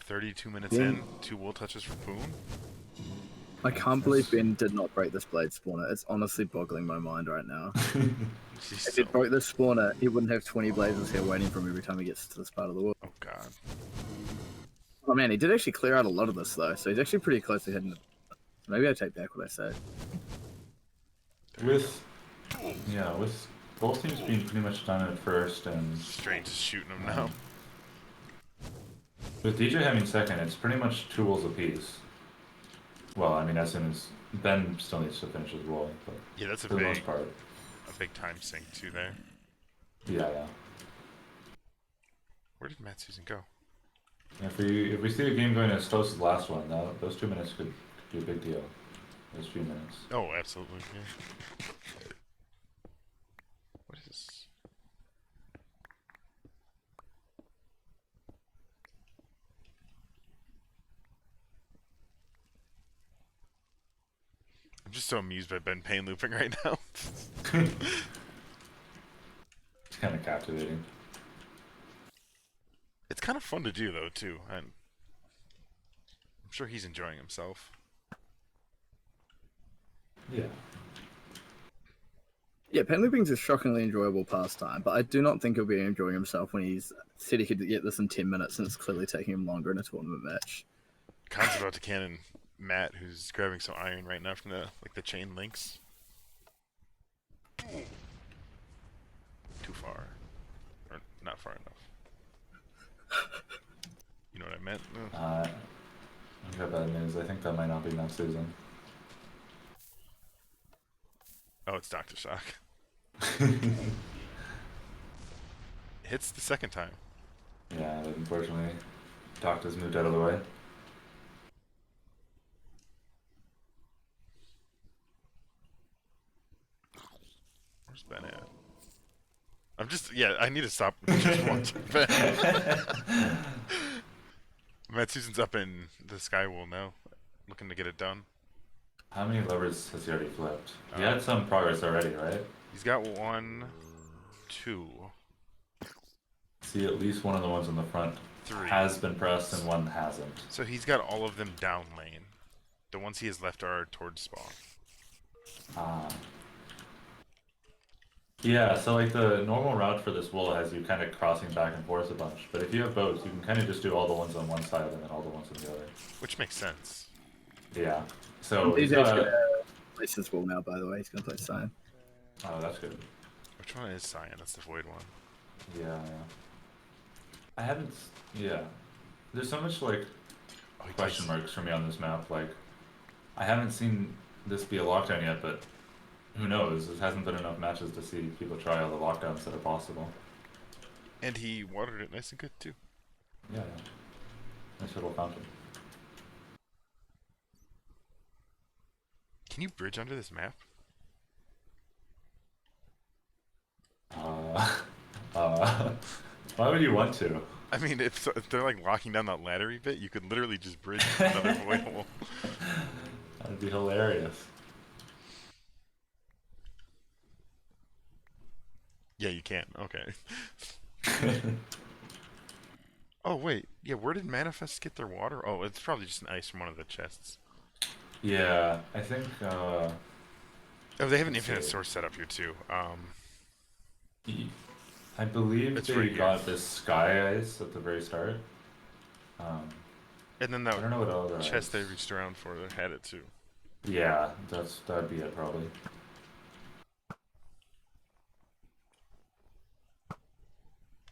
32 minutes Yeah. in, 2 wool touches for Poon. I can't believe Ben did not break this blade spawner. It's honestly boggling my mind right now. She's If so... he broke this spawner, he wouldn't have 20 blazes here waiting for him every time he gets to this part of the world. Oh god. Oh man, he did actually clear out a lot of this though, so he's actually pretty close to hitting it. Maybe I take back what I said. With both teams being pretty much done at first, and Strange is shooting him now. with DJ having second, it's pretty much 2 wools apiece. Well, I mean, as soon as Ben still needs to finish his wall, but Yeah, that's a for the big, most part, time sink too there. yeah. Where did Matt Susan go? If we see the game going as close as the last one, those 2 minutes could be a big deal. Those few minutes. Oh, absolutely. Yeah. What is this? just so amused by Ben Payne looping right now. It's kind of captivating. It's kind of fun to do though too, and I'm sure he's enjoying himself. Yeah. Yeah, pen looping's a shockingly enjoyable pastime, but I do not think he'll be enjoying himself when he's said he could get this in 10 minutes and it's clearly taking him longer in a tournament match. Khan's about to cannon Matt, who's grabbing some iron right now from the chain links. Too far. Or not far enough. You know what I meant? I got bad news. I think that might not be next season. Oh, it's Dr. Shock. Hits the second time. Yeah, but unfortunately, Doctor's moved out of the way. Where's Ben at? I'm just, yeah, I need to stop just watching Ben. Matt Susan's up in the Skywall now, looking to get it done. How many levers has he already flipped? He had some progress already, right? He's got 1, 2, See, at least one of the ones in the front 3. has been pressed and one hasn't. So he's got all of them down lane. The ones he has left are towards spawn. Yeah, so like the normal route for this wool has you kind of crossing back and forth a bunch, but if you have bows, you can kind of just do all the ones on one side and then all the ones on the other. Which makes sense. Yeah. So He's gonna place his wall now, by the way. He's gonna play Cyan. Oh, that's good. Which one is Cyan? That's the void one. Yeah. I haven't. Yeah. There's so much like question marks for me on this map. Like, I haven't seen this be a lockdown yet, but who knows? There hasn't been enough matches to see people try all the lockdowns that are possible. And he watered it nice and good too. Yeah. Nice little fountain. Can you bridge under this map? Why would you want to? I mean, if they're like locking down that laddery bit, you could literally just bridge another void hole. That'd be hilarious. Yeah, you can. Okay. Oh, wait. Yeah, where did Manifest get their water? Oh, it's probably just an ice from one of the chests. Yeah, I think. Oh, they have an infinite source set up here, too. I believe It's they right got here. this sky ice at the very start. And then I don't know what other that chest they ice. reached around for had it, too. Yeah, that'd be it probably.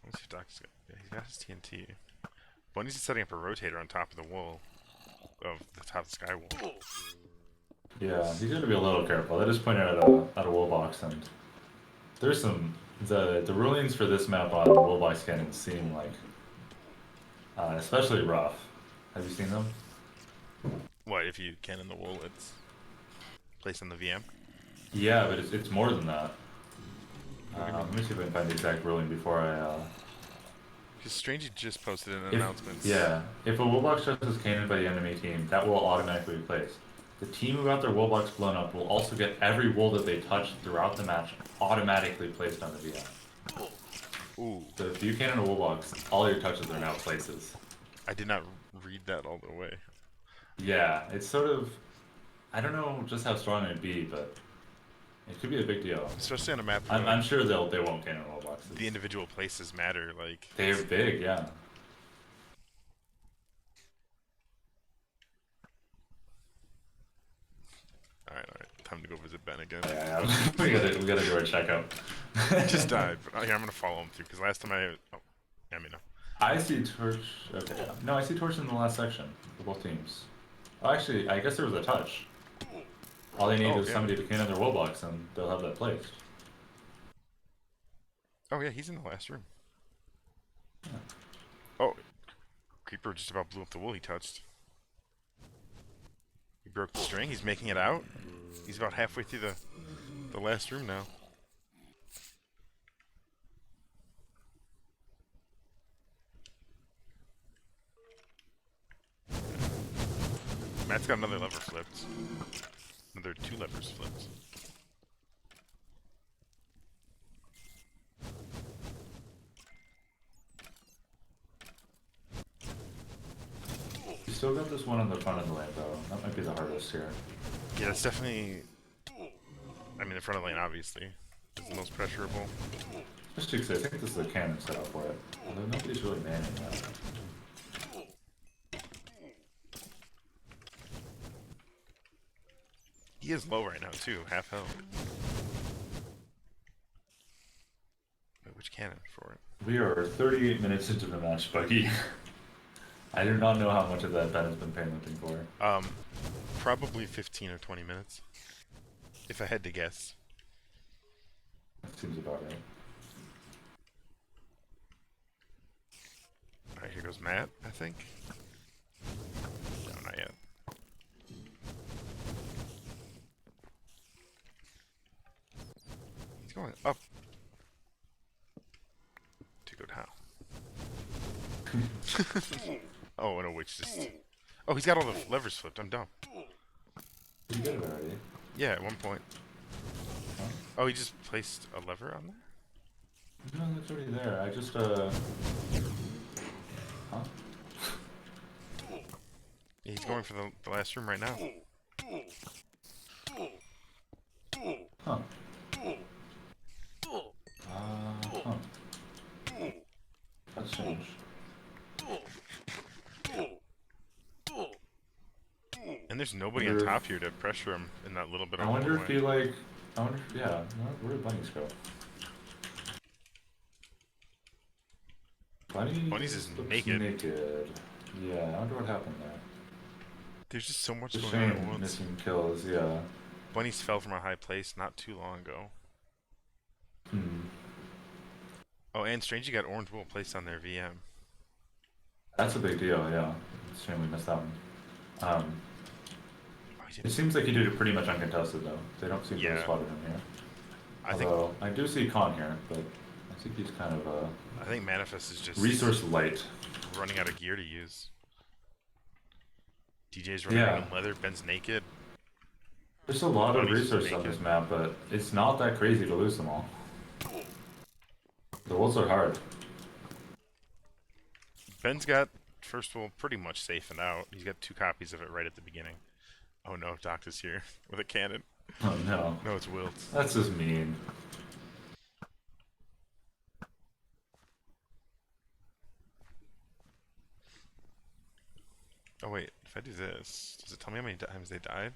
Let's see if Doc's got... Yeah, he's got his TNT. Bunny's setting up a rotator on top of the wall. Of the top of the sky wall. Yeah, he's gonna be a little careful. They just pointed out at a wool box, and there's some the rulings for this map on wool box cannons seem like especially rough. Have you seen them? What, if you can in the wall, it's placed on the VM? Yeah, but it's more than that. Let me see if I can find the exact ruling before I. Because Strangey just posted an announcement. Yeah, if a woolbox touches cannon by the enemy team, that will automatically be placed. The team who got their woolbox blown up will also get every wool that they touch throughout the match automatically placed on the VM. Ooh. So if you cannon a woolbox, all your touches are now places. I did not read that all the way. Yeah, it's sort of. I don't know just how strong it'd be, but it could be a big deal. Especially on a map I'm where sure they won't cannon woolboxes. the individual places matter, like... They're big, yeah. Alright. Time to go visit Ben again. Yeah. we gotta do our checkup. Just died. But here, I'm gonna follow him through, because last time I... Oh, yeah, no. I see Torch. Okay. No, I see Torch in the last section for both teams. Oh, actually, I guess there was a touch. All they need is somebody to cannon their woolbox, and they'll have that placed. Oh, yeah, he's in the last room. Yeah. Oh, Creeper just about blew up the wool he touched. He broke the string. He's making it out. He's about halfway through the last room now. Matt's got another lever flipped. Another 2 levers flipped. You still got this one on the front of the lane, though. That might be the hardest here. Yeah, that's definitely... I mean, the front of the lane, obviously, is the most pressurable. Especially because I think this is a cannon setup for it. Although nobody's really manning that. He is low right now, too. Half health. Wait, which cannon for it? We are 38 minutes into the match, Buggy. I do not know how much of that Ben has been painlifting for. Probably 15 or 20 minutes. If I had to guess. That seems about right. Alright, here goes Matt, I think. No, not yet. He's going up. To go down. Oh, and a witch just... Oh, he's got all the levers flipped. I'm dumb. You get it already. Yeah, at one point. Huh? Oh, he just placed a lever on there? No, that's already there. I just, Huh? Yeah, he's going for the last room right now. Huh. Huh. That's strange. And there's nobody on top here to pressure him in that little bit of I wonder if hallway. he, like... I wonder if... Yeah, where did bunnies go? Bunnies is looks naked. Yeah, I wonder what happened there. There's just so much It's a going on at shame once. missing kills, yeah. Bunnies fell from a high place not too long ago. Oh, and Strange, you got orange wool placed on their VM. That's a big deal, yeah. It's a shame we missed that one. Oh, It seems like he did it pretty much uncontested, though. They don't seem to have spotted him here. Although, I do see Khan here, but I think he's kind of I think Manifest is just resource light. running out of gear to use. DJ's running out of leather, Ben's naked. There's a lot of Bunny's resources on naked. this map, but it's not that crazy to lose them all. The wolves are hard. Ben's got first wool pretty much safe and out. He's got 2 copies of it right at the beginning. Oh no, Doc is here with a cannon. Oh no. No, it's Wilt. That's just mean. Oh wait, if I do this, does it tell me how many times they died?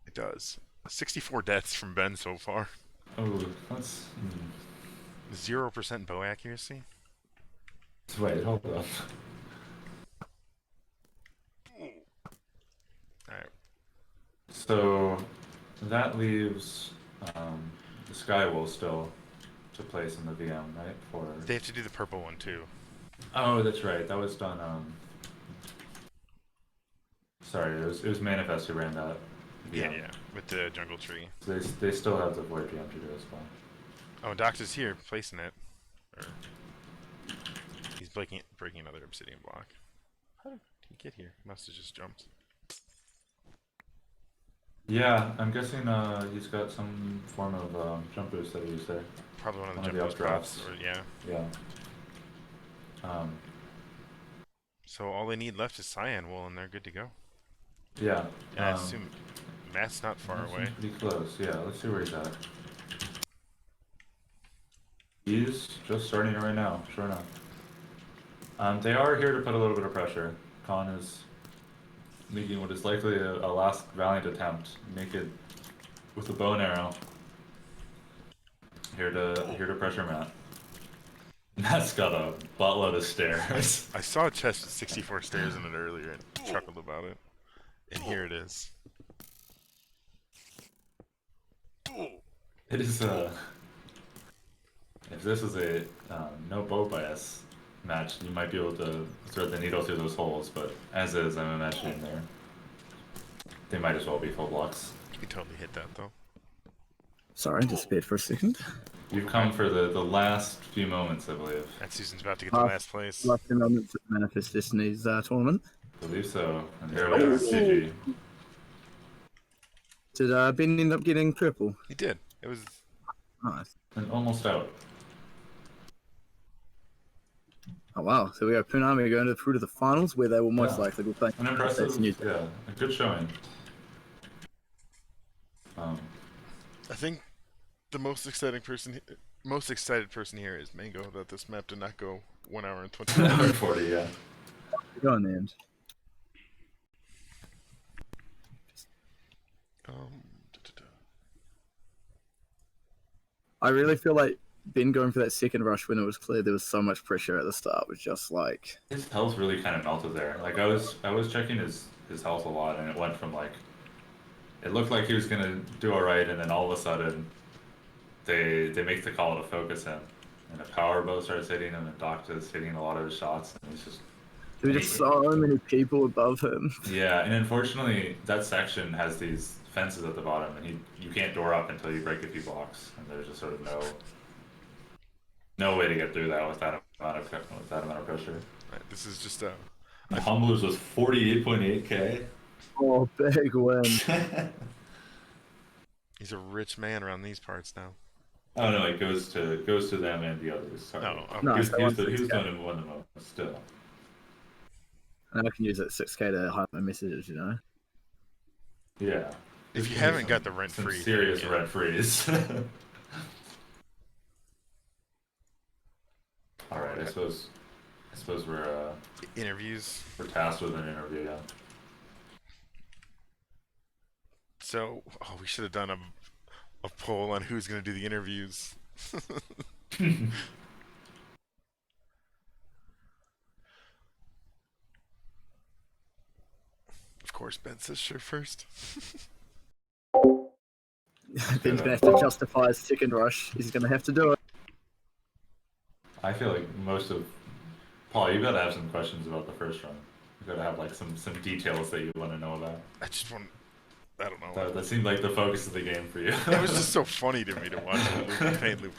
It does. 64 deaths from Ben so far. Oh, that's... 0% bow accuracy. Wait, hold up. Alright. So, that leaves the Skywolf still to place in the VM, right? For... They have to do the purple one too. Oh, that's right. That was done, Sorry, it was Manifest who ran that. Yeah, with the jungle tree. So they still have the Void VM to do as well. Oh, Doc's here, placing it. Or he's breaking another obsidian block. How did he get here? He must have just jumped. Yeah, I'm guessing he's got some form of jump boost that he used there. Probably one of the One jump of the boost props. updrafts. Or, yeah. Yeah. So all they need left is cyan wool, and they're good to go. Yeah. And I assume Matt's not far away. Pretty close. Yeah. Let's see where he's at. He's just starting it right now. Sure enough. They are here to put a little bit of pressure. Khan is making what is likely a last valiant attempt, naked with a bow and arrow. Here to pressure Matt. Matt's got a buttload of stairs. I saw a chest with 64 stairs in it earlier and chuckled about it. And here it is. It is if this is a no bow bias match, you might be able to thread the needle through those holes, but as is, I'm imagining they might as well be full blocks. You can totally hit that though. Sorry, I disappeared for a second. You've come for the last few moments, I believe. That Susan's about to get to last place. Last few moments of Manifest Destiny's tournament. I believe so. And here we are, GG. Did Ben end up getting purple? He did. It was. Nice. And almost out. Oh wow! So we got Poon Army going through to the finals, where they will most Yeah. likely be playing. An impressive, New Zealand. yeah, a good showing. I think the most excited person here is Mango that this map did not go 1 hour and 20 minutes. 40, yeah. Go on the end. I really feel like Ben going for that second rush when it was clear there was so much pressure at the start was just like His health really kind of melted there. Like I was checking his health a lot, and it went from like, it looked like he was gonna do all right, and then all of a sudden, they make the call to focus him, and a power bow starts hitting him, and Doctor's hitting a lot of his shots, and he's just. there were just so many people above him. Yeah, and unfortunately, that section has these fences at the bottom, and you can't door up until you break a few blocks, and there's just sort of no way to get through that with that amount of pressure. Right, this is just Humblers was 48.8k. Oh, big win! He's a rich man around these parts now. Oh no, it goes to them and the others. Sorry. No, No, he was so the one 6K. who won the most still. And I can use that 6K to hide my messages, you know. Yeah. If you haven't got the rent some free, serious yeah. rent freeze. All right, I suppose we're Interviews. tasked with an interview. Yeah. So, we should have done a poll on who's going to do the interviews. Of course, Ben says sure first. Ben's gonna have to justify his second rush. He's gonna have to do it. I feel like most of Paul, you gotta have some questions about the first run. You gotta have like some details that you want to know about. I don't know. That seemed like the focus of the game for you. It was just so funny to me to watch him paint loop